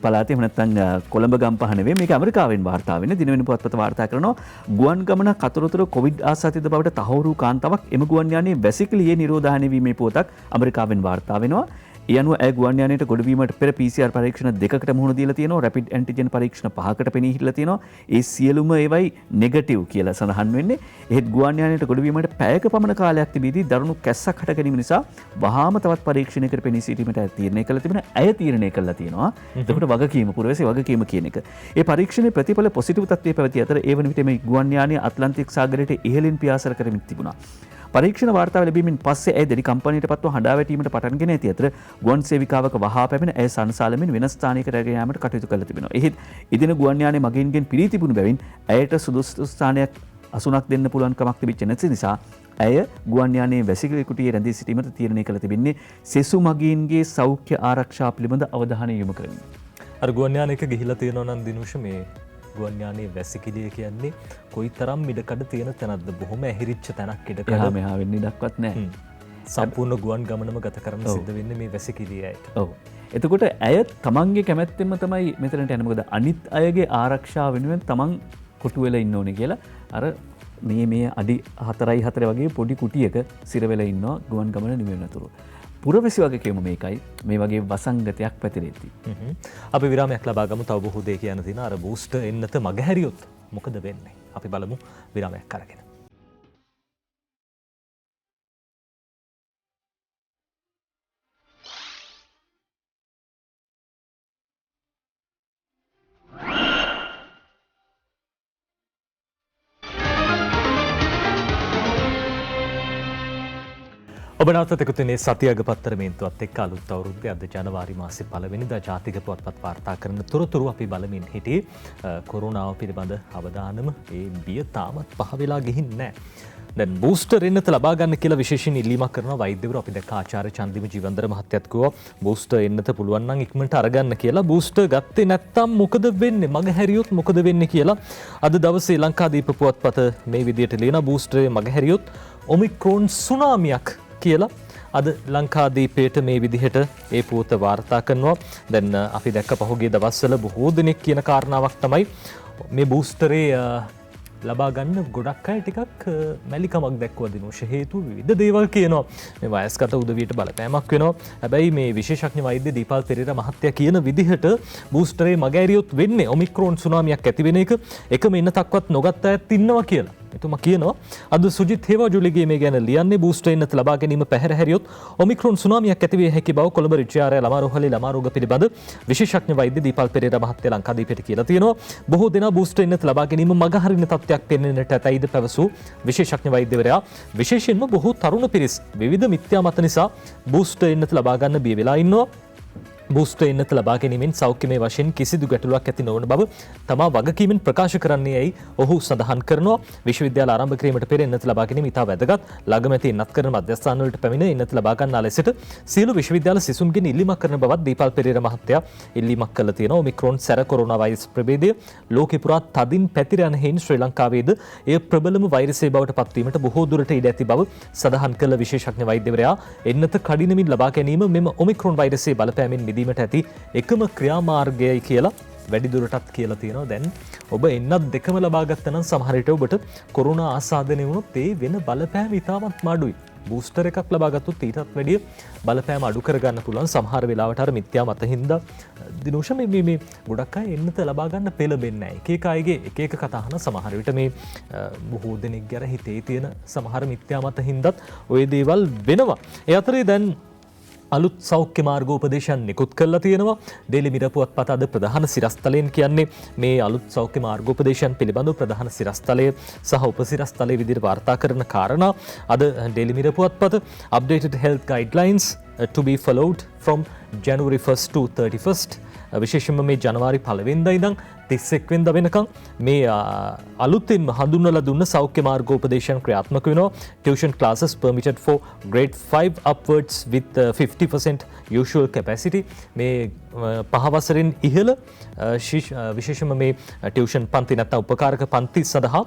පළාතේ එහෙම නැත්නම් කොළඹ ගම්පහ නෙවෙයි මේක ඇමරිකාවෙන් වාර්තා වෙන්නේ. දිනවෙන පුවත්පත වාර්තා කරනවා ගුවන් ගමන කතරතුර කොවිඩ් ආසාදිත බවට තහවුරු කාන්තාවක් එම ගුවන් යානයේ වැසිකිළියේ නිරෝධායන වීමේ පුවතක් ඇමරිකාවෙන් වාර්තා වෙනවා. ඒ අනුව ඇය ගුවන් යානයට ගොඩවීමට පෙර PCR පරීක්ෂණ දෙකකට මුහුණ දීලා තියෙනවා. රැපිඩ් ඇන්ටිජන් පරීක්ෂණ 5කට පෙනී හිටලා තියෙනවා. ඒ සියලුම ඒවයි නෙගටිව් කියලා සඳහන් වෙන්නේ. එහෙත් ගුවන් යානයට ගොඩවීමට පැයක පමණ කාලයක් තිබීදී දරුණු කැස්සක් හට ගැනීම නිසා වහාම තවත් පරීක්ෂණයකට පෙනී සිටීමට තීරණය කළා තිබෙන ඇය තීරණය කළා තියෙනවා. එතකොට වගකීම පුරවැසි වගකීම කියන එක. ඒ පරීක්ෂණයේ ප්‍රතිඵල පොසිටිව් තත්ත්වයේ පැවති අතර ඒ වන විට මේ ගුවන් යානය ඇට්ලන්ටික් සාගරයට ඉහළින් පියාසර කරමින් තිබුණා. පරීක්ෂණ වාර්තාව ලැබීමෙන් පස්සේ ඇය දැඩි කම්පනයට පත්ව හඬා වැටීමට පටන් ගෙන ඇති අතර ගුවන් සේවිකාවක වහා පැමිණ ඇය සංසාලමින් වෙනස් ස්ථානයකට රැගෙන යාමට කටයුතු කළ තිබෙනවා. එහෙත් ඉදින ගුවන් යානයේ මගීන්ගෙන් පිරී තිබුණු බැවින් ඇයට සුදුසු ස්ථානයක් අසුනක් දෙන්න පුළුවන් කමක් තිබෙච්ච නැති නිසා ඇය ගුවන් යානයේ වැසිකිළි කුටියේ රැඳී සිටීමට තීරණය කළ තිබෙන්නේ සෙසු මගීන්ගේ සෞඛ්‍ය ආරක්ෂා පිළිබඳ අවධානය යොමු කරමින්. අර ගුවන් යානයක ගිහිලා තියෙනවා නම් දිනුෂ මේ ගුවන් යානයේ වැසිකිළිය කියන්නේ කොයිතරම් ඉඩකඩ තියෙන තැනක්ද? බොහොම ඇහිරිච්ච තැනක් ඉඩකඩ. එහා මෙහා වෙන්න ඉඩක්වත් නැහැ. සම්පූර්ණ ගුවන් ගමනම ගත කරන්න සිද්ධ වෙන්නේ මේ වැසිකිළියයිට. ඔව්. එතකොට ඇය තමන්ගේ කැමැත්තෙන්ම තමයි මෙතනට යන්නේ. මොකද අනිත් අයගේ ආරක්ෂාව වෙනුවෙන් තමන් කොටු වෙලා ඉන්න ඕනේ කියලා අර මේ අඩි 4.4 වගේ පොඩි කුටියක සිර වෙලා ඉන්නවා ගුවන් ගමන නිවෙනතුරු. පුරවැසි වගකීම මේකයි මේ වගේ වසංගතයක් පැතිරෙද්දී. අපි විරාමයක් ලබා ගමු. තව බොහෝ දේ කියන්න තියෙන අර බූස්ටර් එන්නත මගහැරියොත් මොකද වෙන්නේ? අපි බලමු විරාමයක් අරගෙන. ඔබ නැවතත් එකතු වෙන්නේ සතියක පත්තර මේන්තුවත් එක්ක අලුත් අවුරුද්දේ අද ජනවාරි මාසේ පළවෙනිදා ජාතික පුවත්පත් වාර්තා කරන තොරතුරු අපි බලමින් හිටියේ කොරෝනාව පිළිබඳ අවධානම ඒ බිය තාමත් පහ වෙලා ගිහින් නැහැ. දැන් බූස්ටර් එන්නත ලබා ගන්න කියලා විශේෂයෙන් ඉල්ලීමක් කරන වෛද්‍යවරු අපි දැක්ක ආචාර්ය චන්දිම ජීවන්දර මහත්තයත් කිව්වා බූස්ටර් එන්නත පුළුවන් නම් ඉක්මනට අරගන්න කියලා. බූස්ටර් ගත්තේ නැත්නම් මොකද වෙන්නේ? මග හැරියොත් මොකද වෙන්නේ කියලා අද දවසේ ලංකාදීප පුවත්පත මේ විදියට ලියන බූස්ටරේ මග හැරියොත් ඔමික්‍රෝන් සුනාමියක් කියලා අද ලංකාදීපයට මේ විදිහට ඒ පුවත වාර්තා කරනවා. දැන් අපි දැක්ක පහුගිය දවස්වල බොහෝ දෙනෙක් කියන කාරණාවක් තමයි මේ බූස්ටරේ ලබා ගන්න ගොඩක් අය ටිකක් මැලිකමක් දැක්වුවා දිනුෂ. හේතු විවිධ දේවල් කියනවා. මේ වයස්ගත උදවියට බලපෑමක් වෙනවා. හැබැයි මේ විශේෂඥ වෛද්‍ය දීපල් පෙරේරා මහත්තයා කියන විදිහට බූස්ටරේ මගහැරියොත් වෙන්නේ ඔමික්‍රෝන් සුනාමියක් ඇති වෙන එක. එකම ඉන්නතක්වත් නොගත් අයත් ඉන්නවා කියලා. එතුමා කියනවා අද සුජිත් හේවාජුලිගේ මේ ගැන ලියන්නේ බූස්ටර් එන්නත ලබා ගැනීම පැහැර හැරියොත් ඔමික්‍රෝන් සුනාමියක් ඇති විය හැකි බව කොළඹ රිජ්‍යාරය ළමාරෝහලේ ළමා රෝග පිළිබඳ විශේෂඥ වෛද්‍ය දීපල් පෙරේරා මහත්තයා ලංකාදීපයට කියලා තියෙනවා. බොහෝ දෙනා බූස්ටර් එන්නත ලබා ගැනීම මගහරින තත්ත්වයක් පෙන්වන්නට ඇතයිද පැවසූ විශේෂඥ වෛද්‍යවරයා විශේෂයෙන්ම බොහෝ තරුණ පිරිස් විවිධ මිත්‍යා මත නිසා බූස්ටර් එන්නත ලබා ගන්න බිය වෙලා ඉන්නවා. බූස්ටර් එන්නත ලබා ගැනීමෙන් සෞඛ්‍යමය වශයෙන් කිසිදු ගැටලුවක් ඇති නොවන බව තමා වගකීමෙන් ප්‍රකාශ කරන්නේ යයි ඔහු සඳහන් කරනවා. විශ්වවිද්‍යාල ආරම්භ කිරීමට පෙර එන්නත ලබා ගැනීම ඉතා වැදගත්. ළඟමැති එන්නත් කරන මධ්‍යස්ථාන වලට පැමිණ එන්නත ලබා ගන්නා ලෙසට සියලු විශ්වවිද්‍යාල සිසුන්ගෙන් ඉල්ලීමක් කරන බවත් දීපල් පෙරේරා මහත්තයා ඉල්ලීමක් කළා තියෙනවා. ඔමික්‍රෝන් සැර කොරෝනා වෛරස් ප්‍රභේදය ලෝකෙ පුරා තදින් පැතිර යන හේයින් ශ්‍රී ලංකාවේද එය ප්‍රබලම වෛරසය බවට පත්වීමට බොහෝ දුරට ඉඩ ඇති බව සඳහන් කළ විශේෂඥ වෛද්‍යවරයා එන්නත කඩිනමින් ලබා ගැනීම මෙම ඔමික්‍රෝන් වෛරසයේ බලපෑමෙන් මිදීමට ඇති එකම ක්‍රියාමාර්ගයයි කියලා වැඩිදුරටත් කියලා තියෙනවා. දැන් ඔබ එන්නත් දෙකම ලබා ගත්තා නම් සමහර විට ඔබට කොරෝනා ආසාදනය වුණොත් ඒ වෙන බලපෑම ඉතාමත් අඩුයි. බූස්ටර් එකක් ලබා ගත්තොත් ඊටත් වැඩිය බලපෑම අඩු කරගන්න පුළුවන්. සමහර වෙලාවට අර මිත්‍යා මත හින්දා දිනුෂ මේ ගොඩක් අය එන්නත ලබා ගන්න පෙළඹෙන්නේ නැහැ. එක එක අයගේ එක එක කතා අහන සමහර විට මේ බොහෝ දෙනෙක්ගේ අර හිතේ තියෙන සමහර මිත්‍යා මත හින්දාත් ওই දේවල් වෙනවා. ඒ අතරේ දැන් අලුත් සෞඛ්‍ය මාර්ගෝපදේශයන් නිකුත් කරලා තියෙනවා. ඩේලි මිරර් පුවත්පත අද ප්‍රධාන සිරස්තලයෙන් කියන්නේ මේ අලුත් සෞඛ්‍ය මාර්ගෝපදේශයන් පිළිබඳව ප්‍රධාන සිරස්තලය සහ උපසිරස්තලයේ විදිහට වාර්තා කරන කාරණා අද ඩේලි මිරර් පුවත්පත updated health guidelines to be followed from January 1st to 31st විශේෂයෙන්ම මේ ජනවාරි 1 වෙනිදා ඉඳන් 31 වෙනිදා වෙනකම් මේ අලුතින් හඳුන්වලා දුන්න සෞඛ්‍ය මාර්ගෝපදේශයන් ක්‍රියාත්මක වෙනවා. Tuition classes permitted for grade 5 upwards with 50% usual capacity. මේ පහ වසරෙන් ඉහළ විශේෂයෙන්ම මේ ටියුෂන් පන්ති නැත්නම් උපකාරක පන්ති සඳහා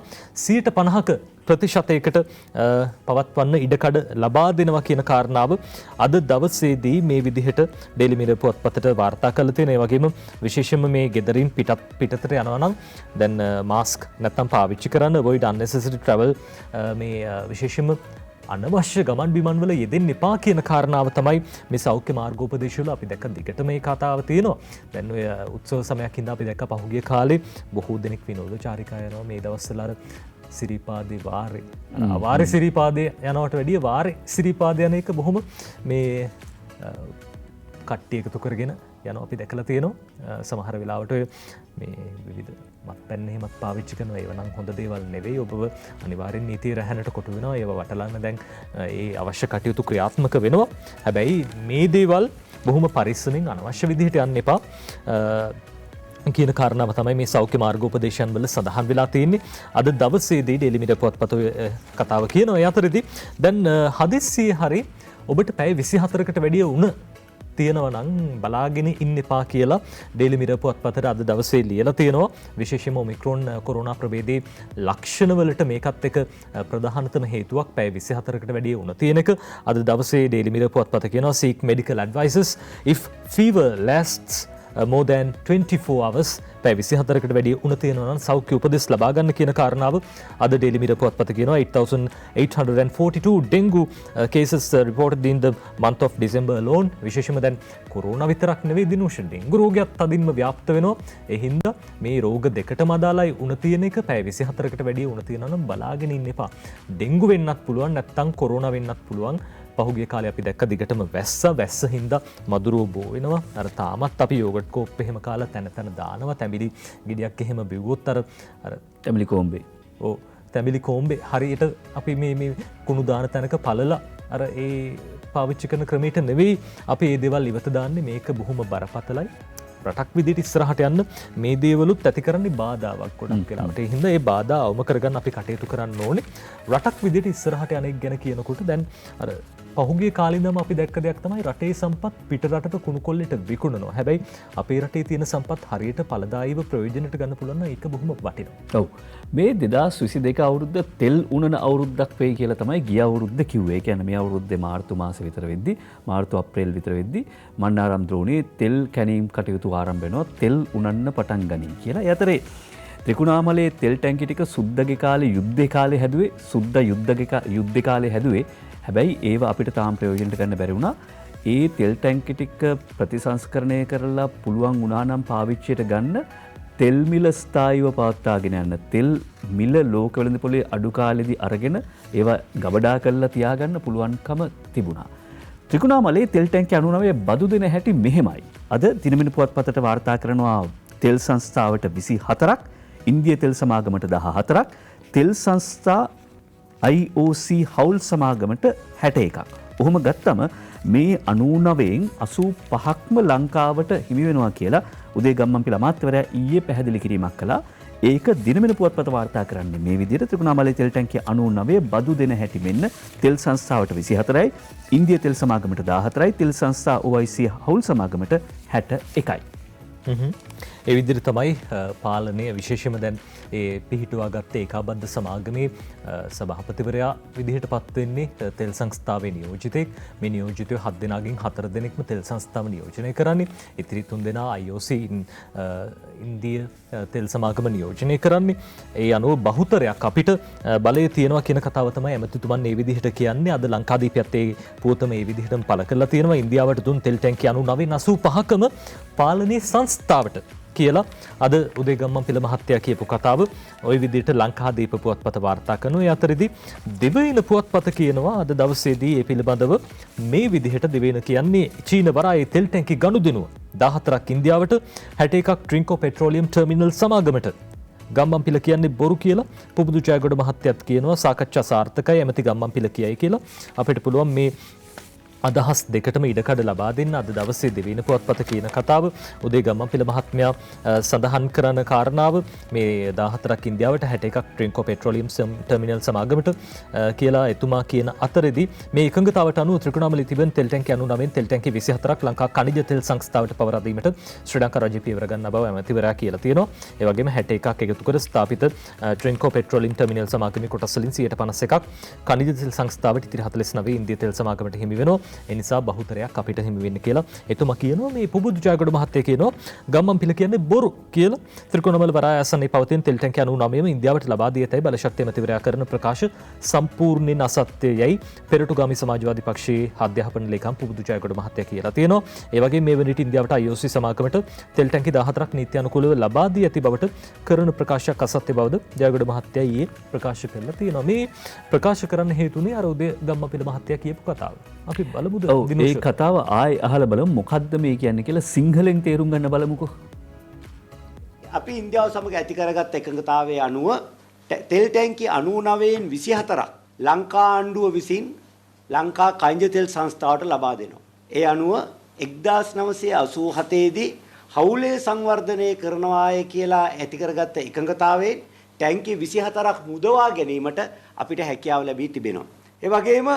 50%ක ප්‍රතිශතයකට පවත්වන්න ඉඩකඩ ලබා දෙනවා කියන කාරණාව අද දවසේදී මේ විදිහට ඩේලි මිරර් පුවත්පතට වාර්තා කරලා තියෙනවා. ඒ වගේම විශේෂයෙන්ම මේ ගෙදරින් පිටතට යනවා නම් දැන් මාස්ක් නැත්නම් පාවිච්චි කරන්න avoid unnecessary travel මේ විශේෂයෙන්ම අනවශ්‍ය ගමන් බිමන් වල යෙදෙන්න එපා කියන කාරණාව තමයි මේ සෞඛ්‍ය මාර්ගෝපදේශවල අපි දැක්ක දිගට මේ කතාව තියෙනවා. දැන් ඔය උත්සව සමයක් හින්දා අපි දැක්ක පහුගිය කාලේ බොහෝ දෙනෙක් විනෝද චාරිකා යනවා. මේ දවස්වල අර සිරිපාදේ වාරේ අවාරේ සිරිපාදේ යනවට වැඩිය වාරේ සිරිපාදේ යන එක බොහොම මේ කට්ටිය එකතු කරගෙන යනවා අපි දැකලා තියෙනවා. සමහර වෙලාවට මේ විවිධ මත්පැන් එහෙමත් පාවිච්චි කරනවා. ඒව නම් හොඳ දේවල් නෙවෙයි. ඔබව අනිවාර්යෙන් නීතිය රැහැනට කොටු වෙනවා. ඒව වටලන්න දැන් ඒ අවශ්‍ය කටයුතු ක්‍රියාත්මක වෙනවා. හැබැයි මේ දේවල් බොහොම පරිස්සමින් අනවශ්‍ය විදිහට යන්න එපා කියන කාරණාව තමයි මේ සෞඛ්‍ය මාර්ගෝපදේශයන් වල සඳහන් වෙලා තියෙන්නේ. අද දවසේදී ඩේලි මීඩියා පුවත්පත කතාව කියනවා. ඒ අතරේදී දැන් හදිස්සියේ හරි ඔබට පැය 24කට වැඩිය උණ තියෙනවා නම් බලාගෙන ඉන්න එපා කියලා ඩේලි මීඩියා පුවත්පතට අද දවසේ ලියලා තියෙනවා. විශේෂයෙන්ම ඔමික්‍රෝන් කොරෝනා ප්‍රභේදයේ ලක්ෂණ වලට මේකත් එක ප්‍රධානතම හේතුවක් පැය 24කට වැඩිය උණ තියෙන එක. අද දවසේ ඩේලි මීඩියා පුවත්පත කියනවා seek medical advices if fever lasts more than 24 hours. පැය 24කට වැඩි උණ තියෙනවා නම් සෞඛ්‍ය උපදෙස් ලබා ගන්න කියන කාරණාව අද ඩේලි මීඩියා පුවත්පත කියනවා. 8842 dengue cases reported in the month of December alone. විශේෂයෙන්ම දැන් කොරෝනා විතරක් නෙවෙයි දිනුෂ ඩෙන්ගු රෝගයත් තදින්ම ව්‍යාප්ත වෙනවා. ඒ හින්දා මේ රෝග දෙකටම අදාළයි උණ තියෙන එක. පැය 24කට වැඩි උණ තියෙනවා නම් බලාගෙන ඉන්න එපා. ඩෙන්ගු වෙන්නත් පුළුවන් නැත්නම් කොරෝනා වෙන්නත් පුළුවන්. පහුගිය කාලේ අපි දැක්ක දිගටම වැස්ස හින්දා මදුරුව බෝ වෙනවා. අර තාමත් අපි යෝගට් කෝප් එහෙම කාලා තැන දානවා. තැඹිලි ගෙඩියක් එහෙම බිව්වොත් අර තැඹිලි කොම්බේ. ඔව් තැඹිලි කොම්බේ හරියට අපි මේ කුණු දාන තැනක පළලා අර ඒ පාවිච්චි කරන ක්‍රමයට නෙවෙයි අපි මේ දේවල් ඉවත දාන්නේ. මේක බොහොම බරපතලයි. රටක් විදිහට ඉස්සරහට යන්න මේ දේවලුත් ඇති කරන්නේ බාධාවක් ගොඩක් වෙලාවට. ඒ හින්දා ඒ බාධා අවම කරගන්න අපි කටයුතු කරන්න ඕනේ. රටක් විදිහට ඉස්සරහට යන එක ගැන කියනකොට දැන් අර පහුගිය කාලේ ඉඳන්ම අපි දැක්ක දෙයක් තමයි රටේ සම්පත් පිට රටට කුණු කොල්ලෙට විකුණනවා. හැබැයි අපේ රටේ තියෙන සම්පත් හරියට ඵලදායීව ප්‍රයෝජනට ගන්න පුළුවන් නම් ඒක බොහොම වටිනවා. ඔව්. මේ 2022 අවුරුද්ද තෙල් උනන අවුරුද්දක් වෙයි කියලා තමයි ගිය අවුරුද්ද කිව්වේ. ඒ කියන්නේ මේ අවුරුද්දේ මාර්තු මාසෙ විතර වෙද්දි මාර්තු අප්‍රේල් විතර වෙද්දි මන්නාරම් ද්‍රෝණියේ තෙල් කැණීම් කටයුතු ආරම්භ වෙනවා. තෙල් උනන්න පටන් ගනී කියලා. ඒ අතරේ ත්‍රිකුණාමලයේ තෙල් ටැංකි ටික සුද්දගේ කාලේ යුද්ධේ කාලේ හැදුවේ. සුද්ද යුද්ධේ කාලේ හැදුවේ. හැබැයි ඒව අපිට තාම ප්‍රයෝජනට ගන්න බැරි වුණා. ඒ තෙල් ටැංකි ටික ප්‍රතිසංස්කරණය කරලා පුළුවන් වුණා නම් පාවිච්චියට ගන්න තෙල් මිල ස්ථායීව පවත්වාගෙන යන්න. තෙල් මිල ලෝක වෙළඳ පොලේ අඩු කාලෙදී අරගෙන ඒවා ගබඩා කරලා තියාගන්න පුළුවන්කම තිබුණා. ත්‍රිකුණාමලයේ තෙල් ටැංකි 99 බදු දෙන හැටි මෙහෙමයි. අද දිනමින පුවත්පතට වාර්තා කරනවා තෙල් සංස්ථාවට 24ක්, ඉන්දිය තෙල් සමාගමට 14ක්, තෙල් සංස්ථා IOC හවුල් සමාගමට 61ක්. ඔහොම ගත්තම මේ 99න් 85ක්ම ලංකාවට හිමි වෙනවා කියලා උදේ ගම්මන්පිල අමාත්‍යවරයා ඊයේ පැහැදිලි කිරීමක් කළා. ඒක දිනමින පුවත්පත වාර්තා කරන්නේ මේ විදිහට. ත්‍රිකුණාමලයේ තෙල් ටැංකිය 99 බදු දෙන හැටි මෙන්න තෙල් සංස්ථාවට 24යි, ඉන්දිය තෙල් සමාගමට 14යි, තෙල් සංස්ථා OIC හවුල් සමාගමට 61යි. ඒ විදිහට තමයි පාලනය විශේෂයෙන්ම දැන් ඒ පිහිටුවා ගත්තේ ඒකාබද්ධ සමාගමේ සභාපතිවරයා විදිහට පත් වෙන්නේ තෙල් සංස්ථාවේ නියෝජිතෙක්. මේ නියෝජිතයෝ 7 දෙනාගෙන් 4 දෙනෙක්ම තෙල් සංස්ථාව නියෝජනය කරන්නේ. ඉතිරි 3 දෙනා IOC ඉන්දිය තෙල් සමාගම නියෝජනය කරන්නේ. ඒ අනුව බහුතරයක් අපිට බලය තියෙනවා කියන කතාව තමයි ඇමතිතුමන් මේ විදිහට කියන්නේ. අද ලංකාදීපයත් ඒ පුවතම මේ විදිහටම පළ කරලා තියෙනවා. ඉන්දියාවට දුන් තෙල් ටැංකි 99 85කම පාලනයේ සංස්ථාවට කියලා අද උදේ ගම්මන්පිල මහත්තයා කියපු කතාව ওই විදිහට ලංකාදීප පුවත්පත වාර්තා කරනවා. ඒ අතරේදී දෙවයින පුවත්පත කියනවා අද දවසේදී මේ පිළිබඳව මේ විදිහට දෙවයින කියන්නේ චීන වරායේ තෙල් ටැංකි ගනුදෙනුව 14ක් ඉන්දියාවට 61ක් ට්‍රින්කෝ පෙට්‍රෝලියම් ටර්මිනල් සමාගමට. ගම්මන්පිල කියන්නේ බොරු කියලා පුබුදු ජයගොඩ මහත්තයත් කියනවා. සාකච්ඡා සාර්ථකයි ඇමති ගම්මන්පිල කියයි කියලා. අපිට පුළුවන් මේ අදහස් දෙකටම ඉඩකඩ ලබා දෙන්න අද දවසේ දෙවෙනි පුවත්පත කියන කතාව. උදේ ගම්මන්පිල මහත්මයා සඳහන් කරන කාරණාව මේ 14ක් ඉන්දියාවට 61ක් ට්‍රින්කෝ පෙට්‍රෝලියම් ටර්මිනල් සමාගමට කියලා එතුමා කියන අතරේදී මේ එකඟතාවට අනුව ත්‍රිකුණාමලයේ තිබෙන තෙල් ටැංකි 99 තෙල් ටැංකි 24ක් ලංකා ඛනිජ තෙල් සංස්ථාවට පවරා දීමට ශ්‍රී ලංකා රජය පියවර ගන්න බව ඇමතිවරයා කියලා තියෙනවා. ඒ වගේම 61ක් එකතු කර ස්ථාපිත ට්‍රින්කෝ පෙට්‍රෝලියම් ටර්මිනල් සමාගමේ කොටස් වලින් 51ක් ඛනිජ තෙල් සංස්ථාවට ඉතිරි 49 ඉන්දිය තෙල් සමාගමට හිමි වෙනවා. ඒ නිසා බහුතරයක් අපිට හිමි වෙන්නේ කියලා එතුමා කියනවා. මේ පුබුදු ජයගොඩ මහත්තයා කියනවා ගම්මන්පිල කියන්නේ බොරු කියලා. ත්‍රිකෝණමල වරායසනයේ පවතින තෙල් ටැංකිය 99ම ඉන්දියාවට ලබා දී ඇතැයි බලශක්ති මැතිවරයා කරන ප්‍රකාශ සම්පූර්ණයෙන් අසත්‍යයයි පෙරටුගාමී සමාජවාදී පක්ෂයේ අධ්‍යාපන ලේකම් පුබුදු ජයගොඩ මහත්තයා කියලා තියෙනවා. ඒ වගේම මේ වෙනිට ඉන්දියාවට IOC සමාගමට තෙල් ටැංකි 14ක් නීති අනුකූලව ලබා දී ඇති බවට කරන ප්‍රකාශයක් අසත්‍ය බවද ජයගොඩ මහත්තයා ඊයේ ප්‍රකාශ කළා තියෙනවා. මේ ප්‍රකාශ කරන්න හේතුනේ අර උදේ ගම්මපිල මහත්තයා කියපු කතාව. අපි බලමුද ඒ කතාව ආයි අහලා බලමු මොකද්ද මේ කියන්නේ කියලා සිංහලෙන් තේරුම් ගන්න බලමුකෝ. අපි ඉන්දියාව සමග ඇති කරගත් එකඟතාවයේ අනුව තෙල් ටැංකි 99න් 24ක් ලංකා ආණ්ඩුව විසින් ලංකා කයින්ජ තෙල් සංස්ථාවට ලබා දෙනවා. ඒ අනුව 1987 දී හවුලේ සංවර්ධනය කරනවාය කියලා ඇති කරගත්ත එකඟතාවයෙන් ටැංකි 24ක් මුදවා ගැනීමට අපිට හැකියාව ලැබී තිබෙනවා. ඒ වගේම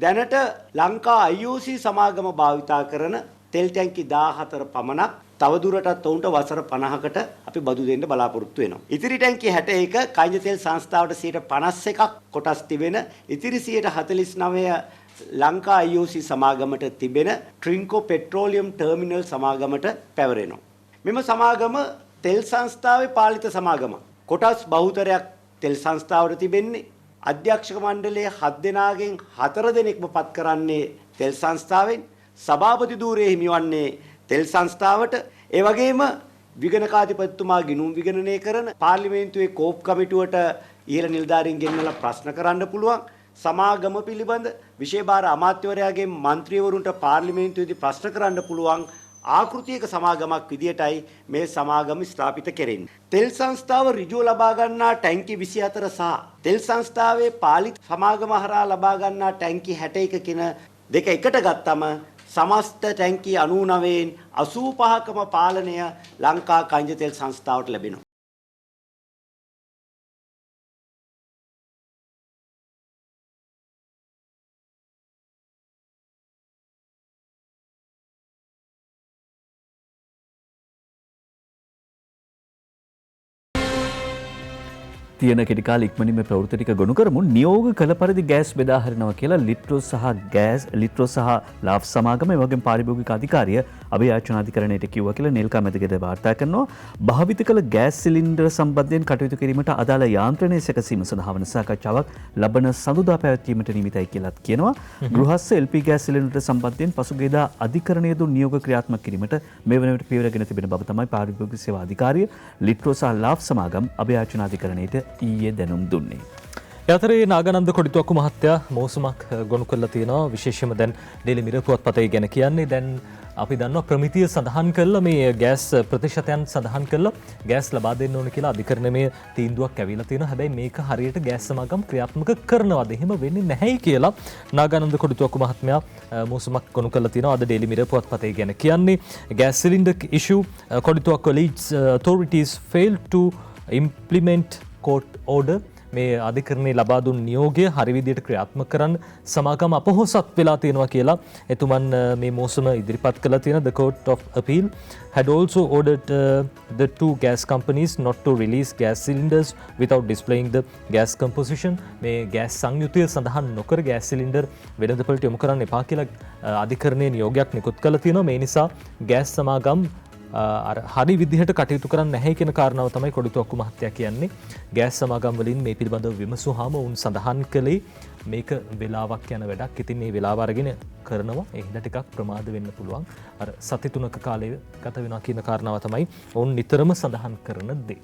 දැනට ලංකා IOC සමාගම භාවිතා කරන තෙල් ටැංකි 14 පමණක් තවදුරටත් ඔවුන්ට වසර 50කට අපි බදු දෙන්න බලාපොරොත්තු වෙනවා. ඉතිරි ටැංකි 61 කයින්ජ තෙල් සංස්ථාවට 51ක් කොටස් තිබෙන ඉතිරි 49 ලංකා IOC සමාගමට තිබෙන ට්‍රින්කෝ පෙට්‍රෝලියම් ටර්මිනල් සමාගමට පැවරෙනවා. මෙම සමාගම තෙල් සංස්ථාවේ පාලිත සමාගමක්. කොටස් බහුතරයක් තෙල් සංස්ථාවට තිබෙන්නේ. අධ්‍යක්ෂක මණ්ඩලයේ 7 දෙනාගෙන් 4 දෙනෙක්ම පත් කරන්නේ තෙල් සංස්ථාවෙන්. සභාපති ධූරයේ හිමිවන්නේ තෙල් සංස්ථාවට. ඒ වගේම විගණකාධිපතිතුමා ගිණුම් විගණනය කරන පාර්ලිමේන්තුවේ කෝප් කමිටුවට ඉහළ නිලධාරීන් ගෙන්නලා ප්‍රශ්න කරන්න පුළුවන්. සමාගම පිළිබඳ විශේෂ භාර අමාත්‍යවරයාගේ മന്ത്രിවරුන්ට පාර්ලිමේන්තුවේදී ප්‍රශ්න කරන්න පුළුවන් ආකෘතියක සමාගමක් විදියටයි මේ සමාගම ස්ථාපිත කෙරෙන්නේ. තෙල් සංස්ථාව ඍජුව ලබා ගන්නා ටැංකි 24 සහ තෙල් සංස්ථාවේ පාලිත සමාගම හරහා ලබා ගන්නා ටැංකි 61 කින දෙක එකට ගත්තම සමස්ත ටැංකි 99න් 85කම පාලනය ලංකා කයින්ජ තෙල් සංස්ථාවට ලැබෙනවා. තියෙන කෙටි කාලෙ ඉක්මනින්ම ප්‍රවෘත්ති ටික ගොනු කරමු. නියෝග කළ පරිදි ගෑස් බෙදා හරිනවා කියලා ලිට්‍රෝ සහ ලාබ් සමාගම ඒ වගේම පාරිභෝගික අධිකාරිය අභියාචනාධිකරණයට කිව්වා කියලා නෙල්කා මැදිගට වාර්තා කරනවා. භාවිත කළ ගෑස් සිලින්ඩර් සම්බන්ධයෙන් කටයුතු කිරීමට අදාළ යාන්ත්‍රණය සැකසීම සඳහා වන සාකච්ඡාවක් ලබන සඳුදා පැවැත්වීමට නියමිතයි කියලාත් කියනවා. ගෘහස්ස LP ගෑස් සිලින්ඩර් සම්බන්ධයෙන් පසුගියදා අධිකරණය දුන් නියෝග ක්‍රියාත්මක කිරීමට මේ වන විට පියවරගෙන තිබෙන බව තමයි පාරිභෝගික සේවා අධිකාරිය ලිට්‍රෝ සහ ලාබ් සමාගම් අභියාචනාධිකරණයට ඊයේ දැනුම් දුන්නේ. යතරේ නාගනන්ද කොඩිතුවක්කු මහත්තයා මෝසමක් ගොනු කරලා තියෙනවා. විශේෂයෙන්ම දැන් ඩේලි මිරර් පුවත්පතේ ගැන කියන්නේ දැන් අපි දන්නවා ප්‍රමිතිය සඳහන් කළා මේ ගෑස් ප්‍රතිශතයන් සඳහන් කළා ගෑස් ලබා දෙන්න ඕන කියලා අධිකරණයේ තීන්දුවක් ඇවිල්ලා තියෙනවා. හැබැයි මේක හරියට ගෑස් සමාගම් ක්‍රියාත්මක කරනවද? එහෙම වෙන්නේ නැහැයි කියලා නාගනන්ද කොඩිතුවක්කු මහත්මයා මෝසමක් ගොනු කරලා තියෙනවා. අද ඩේලි මිරර් පුවත්පතේ ගැන කියන්නේ gas cylinder issue කොඩිතුවක්කු leads authorities failed to implement court order. මේ අධිකරණයේ ලබා දුන් නියෝගය හරි විදියට ක්‍රියාත්මක කරන්න සමාගම අපොහොසත් වෙලා තියෙනවා කියලා එතුමන් මේ මෝසම ඉදිරිපත් කළා තියෙන. The Court of Appeal had also ordered the two gas companies not to release gas cylinders without displaying the gas composition. මේ gas සංයුතිය සඳහන් නොකර gas cylinder වෙළඳපොළට යොමු කරන්න එපා කියලා අධිකරණයේ නියෝගයක් නිකුත් කළා තියෙනවා. මේ නිසා gas සමාගම් හරි විදිහට කටයුතු කරන්න නැහැ කියන කාරණාව තමයි කොඩිතුවක්කු මහත්තයා කියන්නේ. ගෑස් සමාගම් වලින් මේ පිළිබඳව විමසුවාම උන් සඳහන් කළේ මේක වෙලාවක් යන වැඩක්. ඉතින් මේ වෙලාව අරගෙන කරනවා. ඒ හින්දා ටිකක් ප්‍රමාද වෙන්න පුළුවන්. අර සති 3ක කාලය ගත වෙනවා කියන කාරණාව තමයි උන් නිතරම සඳහන් කරන දේ.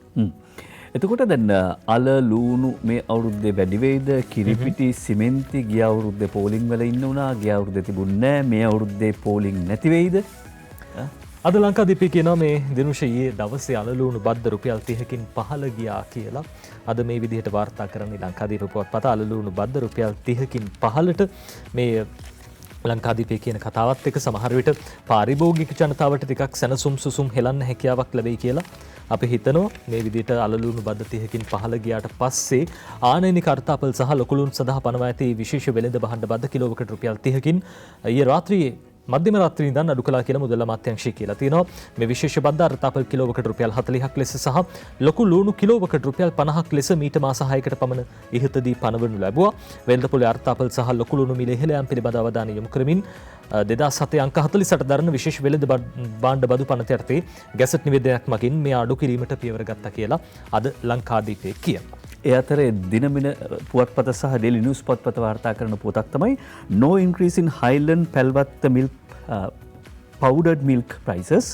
එතකොට දැන් අල ලූණු මේ අවුරුද්දේ වැඩි වෙයිද? කිරිපිටි සිමෙන්ති ගිය අවුරුද්දේ පෝලිං වල ඉන්න උනා. ගිය අවුරුද්දේ තිබුණේ නැහැ. මේ අවුරුද්දේ පෝලිං නැති වෙයිද? අද ලංකාදීපේ කියනවා මේ දිනුෂයේ දවසේ අලලූණු බද්ද රුපියල් 30කින් පහළ ගියා කියලා. අද මේ විදිහට වාර්තා කරන්නේ ලංකාදීප පුවත්පත. අලලූණු බද්ද රුපියල් 30කින් පහළට මේ ලංකාදීපේ කියන කතාවත් එක්ක සමහර විට පාරිභෝගික ජනතාවට ටිකක් සැනසුම් සුසුම් හෙලන්න හැකියාවක් ලැබෙයි කියලා අපි හිතනවා. මේ විදිහට අලලූණු බද්ද 30කින් පහළ ගියාට පස්සේ ආනයනික අර්ථාපල් සහ ලොකුලුණු සඳහා පනවා ඇති විශේෂ වෙළඳ භාණ්ඩ බද්ද කිලෝවකට රුපියල් 30කින් ඊයේ රාත්‍රියේ මධ්‍යම රාත්‍රියේ ඉඳන් අඩු කළා කියලා මුදල් අමාත්‍යාංශය කියලා තියෙනවා. මේ විශේෂ බද්දා රතාපල් කිලෝවකට රුපියල් 40ක් ලෙස සහ ලොකු ලුණු කිලෝවකට රුපියල් 50ක් ලෙස මීට මාස 6කට පමණ ඉහතදී පනවනු ලැබුවා. වෙළඳපොලේ අර්ථාපල් සහ ලොකු ලුණු මිල ඉහළ යාම පිළිබඳ අවධානය යොමු කරමින් 2007 අංක 48 දරන විශේෂ වෙළඳ භාණ්ඩ බදු පනත යටතේ ගැසට් නිවේදනයක් මගින් මේ අඩු කිරීමට පියවර ගත්තා කියලා අද ලංකාදීපේ කියනවා. ඒ අතරේ දිනමින පුවත්පත සහ ඩේලි නිවුස් පොත්පත වාර්තා කරන පොතක් තමයි No Increase in Highland Pelwatta Milk Powdered Milk Prices.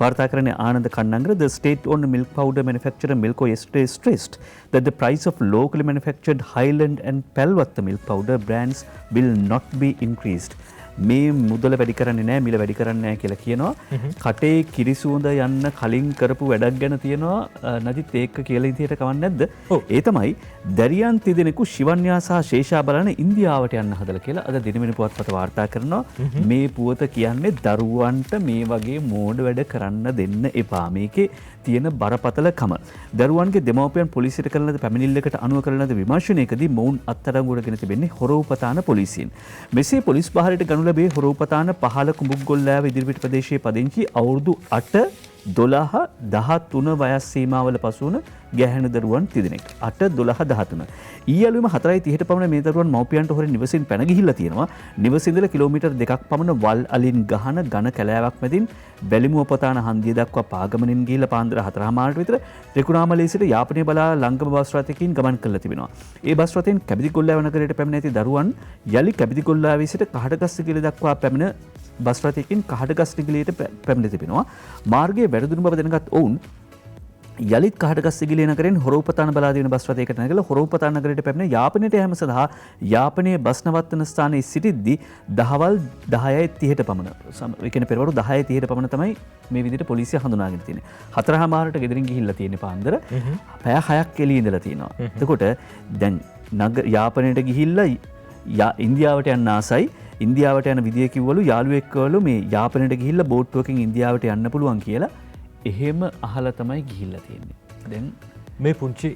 වාර්තා කරන්නේ Ananda Kannangara. The state-owned milk powder manufacturer Milko yesterday stressed that the price of locally manufactured Highland and Pelwatta milk powder brands will not be increased. මේ මුදල වැඩි කරන්නේ නැහැ, මිල වැඩි කරන්නේ නැහැ කියලා කියනවා. කටේ කිරිසුවඳ යන්න කලින් කරපු වැඩක් ගැන තියෙනවා නදිත් ඒක කියලා ඉතියට කවන්නේ නැද්ද? ඒ තමයි දරියන් තිදෙනෙකු ශිවන්‍යා සහ ශේෂා බලන ඉන්දියාවට යන්න හදලා කියලා අද දිනමින පුවත්පත වාර්තා කරනවා. මේ පුවත කියන්නේ දරුවන්ට මේ වගේ මෝඩ වැඩ කරන්න දෙන්න එපා. මේකේ තියෙන බරපතලකම. දරුවන්ගේ දෙමව්පියන් පොලිසියට කරන ලද පැමිණිල්ලකට අනුව කරන ලද විමර්ශනයකදී මොවුන් අත්අඩංගුවටගෙන තිබෙන්නේ හොරවපතාන පොලිසියෙන්. මෙසේ පොලිස් බහරයට ගනු ලැබේ හොරවපතාන 15 කුඹුගොල්ලෑව ඉදිරිපිට ප්‍රදේශයේ පදිංචි අවුරුදු 8, 12, 13 වයස් සීමාවල පසු වන ගැහැණු දරුවන් තිදෙනෙක්. 8, 12, 13. ඊයේ අලුයම 4:30ට පමණ මේ දරුවන් මව්පියන්ට හොරෙන් නිවසින් පැන ගිහිල්ලා තියෙනවා. නිවස ඉඳලා කිලෝමීටර් 2ක් පමණ වල් අලින් ගහන ඝන කැලෑවක් මැදින් වැලිමුවපතාන හන්දිය දක්වා පාගමනින් ගිහිල්ලා පාන්දර 4:00 විතර ත්‍රිකුණාමලයේ සිට යාපනය බලා ලංගම බස් රථයකින් ගමන් කරලා තිබෙනවා. ඒ බස් රථයෙන් කැබිදිගොල්ලෑව නගරයට පැමිණ ඇති දරුවන් යලි කැබිදිගොල්ලෑවේ සිට කහටගස්සකිල දක්වා පැමිණ බස් රථයකින් කහටගස්නිගලයට පැමිණ තිබෙනවා. මාර්ගයේ වැඩදුණු බව දැනගත් ඔවුන් යලිත් කහටගස්සිගිලිය නගරෙන් හොරවපතාන බලාදීන බස් රථයකට නැගලා හොරවපතාන නගරයට පැමිණ යාපනයට යෑම සඳහා යාපනයේ බස් නවත්තන ස්ථානයේ සිටිද්දී දහවල් 10:30ට පමණ ඒ කියන්නේ පෙරවරු 10:30ට පමණ තමයි මේ විදිහට පොලිසිය හඳුනාගෙන තියෙන්නේ. 4:00ට ගෙදරින් ගිහිල්ලා තියෙන්නේ පාන්දර. පැය 6ක් එළියේ ඉඳලා තියෙනවා. එතකොට දැන් යාපනයට ගිහිල්ලා ඉන්දියාවට යන්න ආසයි. ඉන්දියාවට යන විදිය කිව්වලු යාළුවෙක් කිව්වලු මේ යාපනයට ගිහිල්ලා බෝට්ටුවකින් ඉන්දියාවට යන්න පුළුවන් කියලා. එහෙම අහලා තමයි ගිහිල්ලා තියෙන්නේ. දැන් මේ පුංචි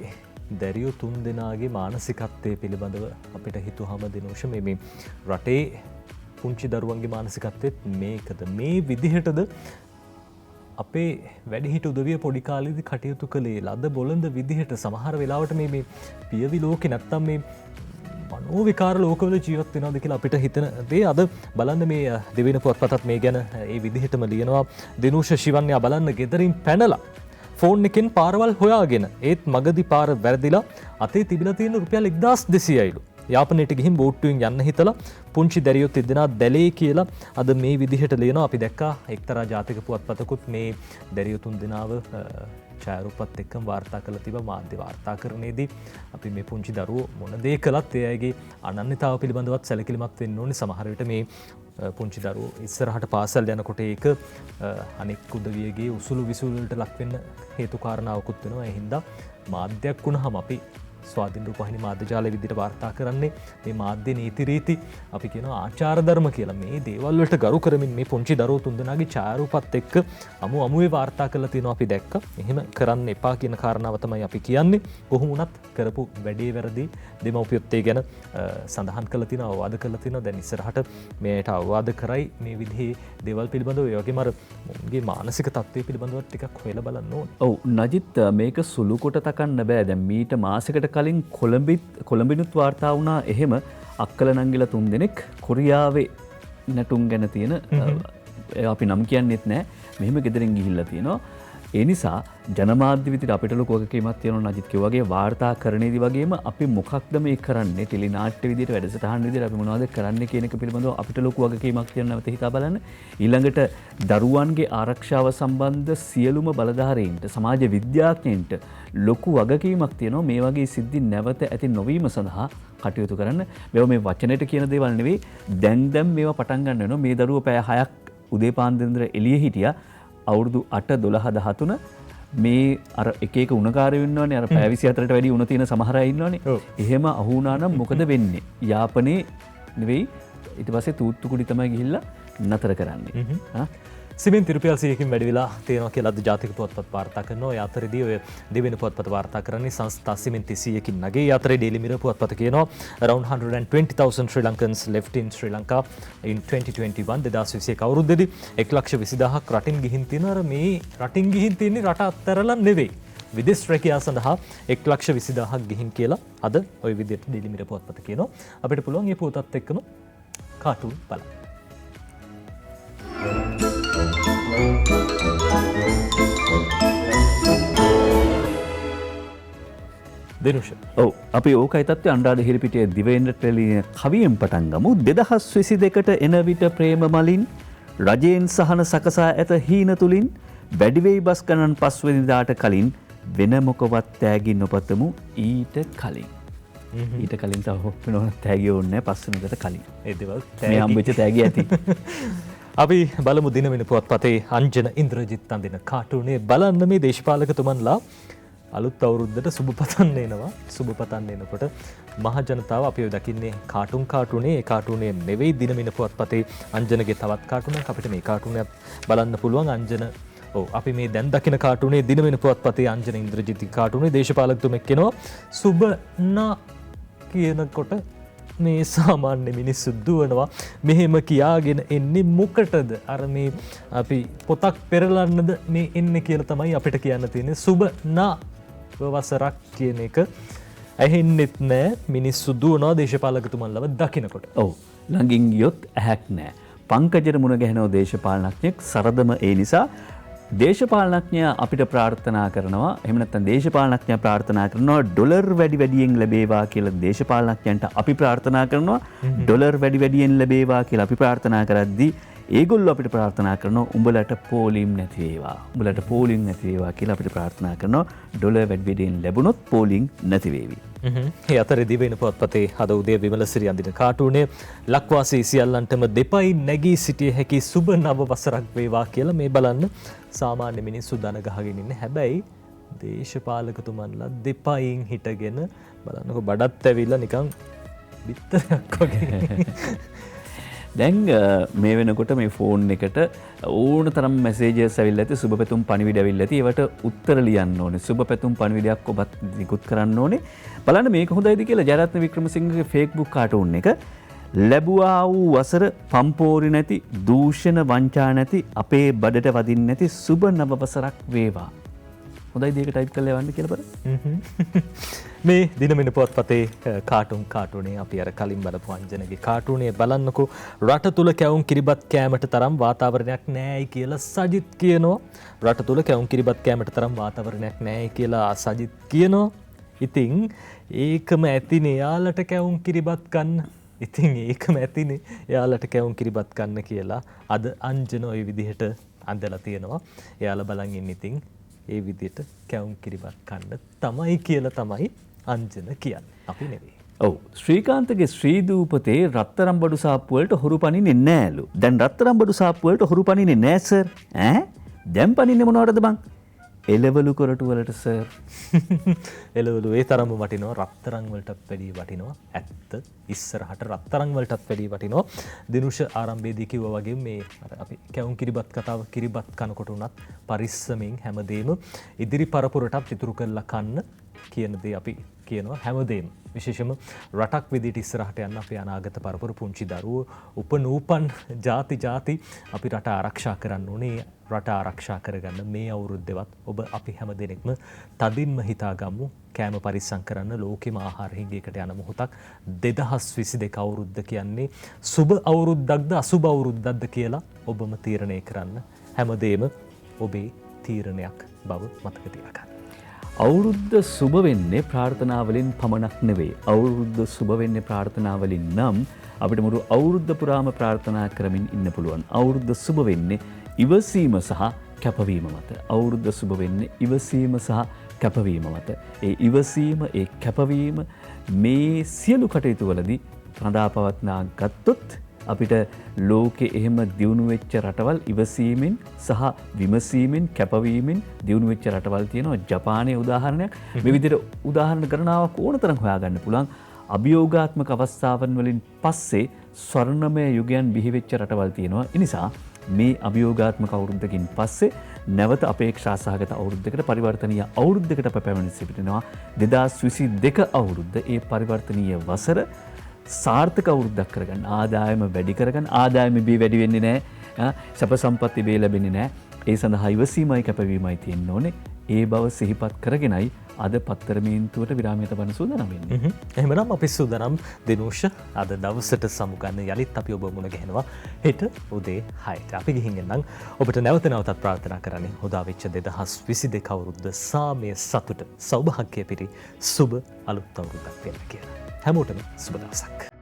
දැරියෝ 3 දෙනාගේ මානසිකත්වය පිළිබඳව අපිට හිතුවහම දිනෝෂ මේ රටේ පුංචි දරුවන්ගේ මානසිකත්වෙත් මේකද මේ විදිහටද අපේ වැඩිහිටි උදවිය පොඩි කාලේදී කටයුතු කළේ ලද බොළඳ විදිහට සමහර වෙලාවට මේ පියවි ලෝකේ නැත්තම් මේ මනෝ විකාර ලෝකවල ජීවත් වෙනවද කියලා අපිට හිතන දේ අද බලන්න මේ දෙවෙනි පුවත්පතත් මේ ගැන ඒ විදිහටම ලියනවා. දිනූෂ ශිවන්‍යා බලන්න ගෙදරින් පැනලා ෆෝන් එකෙන් පාරවල් හොයාගෙන ඒත් මගදී පාර වැරදිලා අතේ තිබිලා තියෙන රුපියල් 1200යිලු. යාපනයට ගිහින් බෝට්ටුවෙන් යන්න හිතලා පුංචි දැරියෝ 3 දෙනා දැලේ කියලා අද මේ විදිහට ලියනවා. අපි දැක්කා එක්තරා ජාතික පුවත්පතකුත් මේ දැරියෝ 3 දෙනාව ඡායාරූපත් එක්කම වාර්තා කරලා තිබා මාධ්‍ය වාර්තාකරණයේදී අපි මේ පුංචි දරුවෝ මොන දේ කළත් ඒ අයගේ අනන්‍යතාව පිළිබඳවත් සැලකිලිමත් වෙන්න ඕනේ. සමහර විට මේ පුංචි දරුවෝ ඉස්සරහට පාසල් යනකොට ඒක අනෙක් උදවියගේ උසුළු විසුළු වලට ලක් වෙන්න හේතු කාරණාවකුත් වෙනවා. ඒ හින්දා මාධ්‍යයක් වුණාම අපි ස්වාධීන රූපවාහිනී මාධ්‍ය ජාලය විදිහට වාර්තා කරන්නේ මේ මාධ්‍ය නීති රීති අපි කියනවා ආචාර ධර්ම කියලා. මේ දේවල් වලට ගරු කරමින් මේ පුංචි දරුවෝ 3 දෙනාගේ ඡායාරූපත් එක්ක අමුවේ වාර්තා කරලා තියෙනවා අපි දැක්කා. එහෙම කරන්න එපා කියන කාරණාව තමයි අපි කියන්නේ. කොහොම වුණත් කරපු වැඩේ වැරදි දෙමව්පියොත් ඒ ගැන සඳහන් කරලා තියෙනවා, අවවාද කරලා තියෙනවා. දැන් ඉස්සරහට මේකට අවවාද කරයි මේ විදිහේ දේවල් පිළිබඳව ඒ වගේම අර මුන්ගේ මානසික තත්ත්වය පිළිබඳව ටිකක් හොයලා බලන්න ඕනේ. ඔව් නජිත් මේක සුළු කොට තකන්න බෑ. දැන් මීට මාසයකට කලින් කොළඹිනුත් වාර්තා වුණා එහෙම අක්කල නංගිලා 3 දෙනෙක් කොරියාවේ නැටුම් ගැන තියෙන අපි නම් කියන්නෙත් නෑ මෙහෙම ගෙදරින් ගිහිල්ලා තියෙනවා. ඒ නිසා ජනමාධ්‍ය විදිහට අපිට ලොකු වගකීමක් තියෙනවා නජිත් කිව්වා වගේ වාර්තාකරණයේදී වගේම අපි මොකක්ද මේ කරන්නේ ටෙලි නාට්‍ය විදිහට වැඩසටහන් විදිහට අපි මොනවද කරන්නේ කියන එක පිළිබඳව අපිට ලොකු වගකීමක් තියෙනවා. නැවත හිතා බලන්න. ඊළඟට දරුවන්ගේ ආරක්ෂාව සම්බන්ධ සියලුම බලධාරීන්ට සමාජ විද්‍යාඥයින්ට ලොකු වගකීමක් තියෙනවා මේ වගේ සිද්ධි නැවත ඇති නොවීම සඳහා කටයුතු කරන්න. මේවා මේ වචනෙට කියන දේවල් නෙවෙයි. දැන් මේවා පටන් ගන්න වෙනවා. මේ දරුවෝ පැය 6ක් උදේ පාන්දර එළියේ හිටියා. අවුරුදු 8, 12, 13 මේ අර එක උණකාරයෝ ඉන්නවනේ අර පැය 24ට වැඩි උණ තියෙන සමහර අය ඉන්නවනේ. එහෙම අහු වුණා නම් මොකද වෙන්නේ? යාපනයේ නෙවෙයි ඊට පස්සේ තූත්තු කුඩි තමයි ගිහිල්ලා නතර කරන්නේ. සිමෙන්ති රුපියල් 100කින් වැඩි වෙලා තියෙනවා කියලා අද ජාතික පුවත්පත් වාර්තා කරනවා. ඒ අතරදී ඔය දෙවෙනි පුවත්පත් වාර්තා කරන්නේ සංස්ථා සිමෙන්ති 100කින් නැගේ. ඒ අතරේ Daily Mirror පුවත්පත කියනවා around 120,000 Sri Lankans left in Sri Lanka in 2021 2021 අවුරුද්දේදී 1,20,000ක් රටින් ගිහින් තියෙනවා. මේ රටින් ගිහින් තියෙන්නේ රට අත්හැරලා නෙවෙයි. විදේශ රැකියාව සඳහා 1,20,000ක් ගිහින් කියලා අද ওই විදිහට Daily Mirror පුවත්පත කියනවා. අපිට පුළුවන් මේ පුවතත් එක්කම කාටුන් බලන්න. දිනුෂ. ඔව් අපි ඕකයි තත්ත්වය අණ්ඩාඩ හිරිපිටියේ දිවයිනට එළිය කවියෙන් පටන් ගමු. 2022ට එන විට ප්‍රේම මලින් රජයෙන් සහන සකසා ඇත හීන තුලින් වැඩි වෙයි බස් ගණන් පස්වෙනිදාට කලින් වෙන මොකවත් තෑගි නොපතමු ඊට කලින්. ඊට කලින් තව වෙන තෑගි ඕනේ නැහැ පස්වෙනිදාට කලින්. ඒ දේවල් මේ හම්බෙච්ච තෑගි ඇති. අපි බලමු දිනවෙන පුවත්පතේ අංජන ඉන්ද්‍රජිත් අඳින කාටුනේ බලන්න මේ දේශපාලකතුමන්ලා අලුත් අවුරුද්දට සුබ පතන්න එනවා. සුබ පතන්න එනකොට මහ ජනතාව අපි ඔය දකින්නේ කාටුනේ ඒ කාටුනේ නෙවෙයි දිනවෙන පුවත්පතේ අංජනගේ තවත් කාටුනක් අපිට මේ කාටුනයක් බලන්න පුළුවන් අංජන. ඔව් අපි මේ දැන් දකින කාටුනේ දිනවෙන පුවත්පතේ අංජන ඉන්ද්‍රජිත් කාටුනේ දේශපාලකතුමෙක් කියනවා සුබ නා කියනකොට මේ සාමාන්‍ය මිනිස්සු දුවනවා මෙහෙම කියාගෙන එන්නේ මොකටද අර මේ අපි පොතක් පෙරලන්නද මේ එන්නේ කියලා තමයි අපිට කියන්න තියෙන්නේ සුබ නා වසරක් කියන එක ඇහෙන්නෙත් නෑ මිනිස්සු දුවනවා දේශපාලකතුමන්ලව දකිනකොට. ඔව් ළඟින් ගියොත් ඇහැක් නෑ. පංකජට මුණ ගැහෙනව දේශපාලනඥයෙක් සරදම ඒ නිසා දේශපාලනඥයා අපිට ප්‍රාර්ථනා කරනවා එහෙම නැත්නම් දේශපාලනඥයා ප්‍රාර්ථනා කරනවා ඩොලර් වැඩි වැඩියෙන් ලැබේවා කියලා දේශපාලනඥයන්ට අපි ප්‍රාර්ථනා කරනවා ඩොලර් වැඩි වැඩියෙන් ලැබේවා කියලා අපි ප්‍රාර්ථනා කරද්දී ඒගොල්ලෝ අපිට ප්‍රාර්ථනා කරනවා උඹලට පෝලිම් නැති වේවා උඹලට පෝලිම් නැති වේවා කියලා අපිට ප්‍රාර්ථනා කරනවා ඩොලර් වැඩි වැඩියෙන් ලැබුණොත් පෝලිම් නැති වේවි. ඒ අතරේ දිවෙන පුවත්පතේ අද උදේ විමලසිරි අඳින කාටුනේ ලක්වාසී සියල්ලන්ටම දෙපයි නැගී සිටිය හැකි සුබ නව වසරක් වේවා කියලා මේ බලන්න සාමාන්‍ය මිනිස්සු දන ගහගෙන ඉන්නේ. හැබැයි දේශපාලකතුමන්ලා දෙපයින් හිටගෙන බලන්නකො බඩත් ඇවිල්ලා නිකන් බිත්තරයක් වගේ. දැන් මේ වෙනකොට මේ ෆෝන් එකට ඕන තරම් මැසේජස් ඇවිල්ලා ඇති සුබ පැතුම් පණිවිඩ ඇවිල්ලා ඇති ඒවට උත්තර ලියන්න ඕනේ සුබ පැතුම් පණිවිඩයක් ඔබත් නිකුත් කරන්න ඕනේ බලන්න මේක හොඳයිද කියලා ජයරත්න වික්‍රමසිංහගේ Facebook කාටුන් එක ලැබුවා වූ වසර පම්පෝරි නැති දූෂණ වංචා නැති අපේ බඩට වදින්න නැති සුබ නව වසරක් වේවා හොඳයි දෙයක ටයිප් කරලා යවන්න කියලා බලන්න. මේ දිනමින පුවත්පතේ කාටුනේ අපි අර කලින් බලපු අංජනගේ කාටුනේ බලන්නකෝ රට තුල කැවුම් කිරිබත් කෑමට තරම් වාතාවරණයක් නෑයි කියලා සජිත් කියනවා. රට තුල කැවුම් කිරිබත් කෑමට තරම් වාතාවරණයක් නෑයි කියලා සජිත් කියනවා. ඉතින් ඒකම ඇතිනේ යාලට කැවුම් කිරිබත් කන්න. ඉතින් ඒකම ඇතිනේ යාලට කැවුම් කිරිබත් කන්න කියලා අද අංජන ওই විදිහට අඳලා තියෙනවා. එයාලා බලන් ඉන්න ඉතින් ඒ විදිහට කැවුම් කිරිබත් කන්න තමයි කියලා තමයි අංජන කියන්නේ. අපි නෙවෙයි. ඔව් ශ්‍රීකාන්තගේ ශ්‍රී දූපතේ රත්තරන් බඩු සාප්පු වලට හොරු පනින්නේ නෑලු. දැන් රත්තරන් බඩු සාප්පු වලට හොරු පනින්නේ නෑ සර්. ඈ දැන් පනින්නේ මොනවටද බං? එළවලු කොරටු වලට සර්. එළවලු ඒ තරම්ම වටිනවා රත්තරන් වලටත් වැඩිය වටිනවා. ඇත්ත ඉස්සරහට රත්තරන් වලටත් වැඩිය වටිනවා. දිනුෂ ආරම්භයේදී කිව්වා වගේ මේ අපි කැවුම් කිරිබත් කතාව කිරිබත් කනකොට උනත් පරිස්සමින් හැමදේම ඉදිරි පරපුරටත් ඉතුරු කරලා කන්න කියන දේ අපි කියනවා හැමදේම. විශේෂම රටක් විදිහට ඉස්සරහට යන්න අපේ අනාගත පරපුර පුංචි දරුවෝ උපනූපන් ಜಾති අපි රට ආරක්ෂා කරන්න ඕනේ. රට ආරක්ෂා කරගන්න මේ අවුරුද්දේවත් ඔබ අපි හැම දෙනෙක්ම තදින්ම හිතාගමු කෑම පරිස්සම් කරන්න ලෝකෙම ආහාර හිඟයකට යන මොහොතක් 2022 අවුරුද්ද කියන්නේ සුබ අවුරුද්දක්ද අසුබ අවුරුද්දක්ද කියලා ඔබම තීරණය කරන්න. හැමදේම ඔබේ තීරණයක් බව මතක තියාගන්න. අවුරුද්ද සුබ වෙන්නේ ප්‍රාර්ථනාවලින් පමණක් නෙවෙයි. අවුරුද්ද සුබ වෙන්නේ ප්‍රාර්ථනාවලින් නම් අපිට මුළු අවුරුද්ද පුරාම ප්‍රාර්ථනා කරමින් ඉන්න පුළුවන්. අවුරුද්ද සුබ වෙන්නේ ඉවසීම සහ කැපවීම මත. අවුරුද්ද සුබ වෙන්නේ ඉවසීම සහ කැපවීම මත. ඒ ඉවසීම ඒ කැපවීම මේ සියලු කටයුතු වලදී රඳා පවත්නා ගත්තොත් අපිට ලෝකේ එහෙම දියුණු වෙච්ච රටවල් ඉවසීමෙන් සහ විමසීමෙන් කැපවීමෙන් දියුණු වෙච්ච රටවල් තියෙනවා. ජපානයේ උදාහරණයක් මේ විදිහට උදාහරණ ගණනාවක් ඕනතරම් හොයාගන්න පුළුවන්. අභියෝගාත්මක අවස්ථාවන් වලින් පස්සේ ස්වර්ණමය යුගයන් බිහි වෙච්ච රටවල් තියෙනවා. ඒ නිසා මේ අභියෝගාත්මක අවුරුද්දකින් පස්සේ නැවත අපේක්ෂා සහගත අවුරුද්දකට පරිවර්තනීය අවුරුද්දකට අප පැමිණ සිටිනවා 2022 අවුරුද්ද. ඒ පරිවර්තනීය වසර සාර්ථක අවුරුද්දක් කරගන්න, ආදායම වැඩි කරගන්න. ආදායම ඉබේ වැඩි වෙන්නේ නැහැ, සැප සම්පත් ඉබේ ලැබෙන්නේ නැහැ. ඒ සඳහා ඉවසීමයි කැපවීමයි තියෙන්න ඕනේ. ඒ බව සිහිපත් කරගෙනයි අද පත්තර මේන්තුවට විරාමය තබන්න සූදානම් වෙන්නේ. එහෙමනම් අපි සූදානම් දිනෝෂ අද දවසට සමුගන්න යලිත් අපි ඔබ මුණ ගැහෙනවා හෙට උදේ 6ට. අපි ගිහින් එන්නම්. ඔබට නැවත නැවතත් ප්‍රාර්ථනා කරන්නේ උදා වෙච්ච 2022 අවුරුද්ද සාමය සතුට සෞභාග්‍ය පිරි සුබ අලුත් අවුරුද්දක් වෙන්න කියලා. හැමෝටම සුබ දවසක්.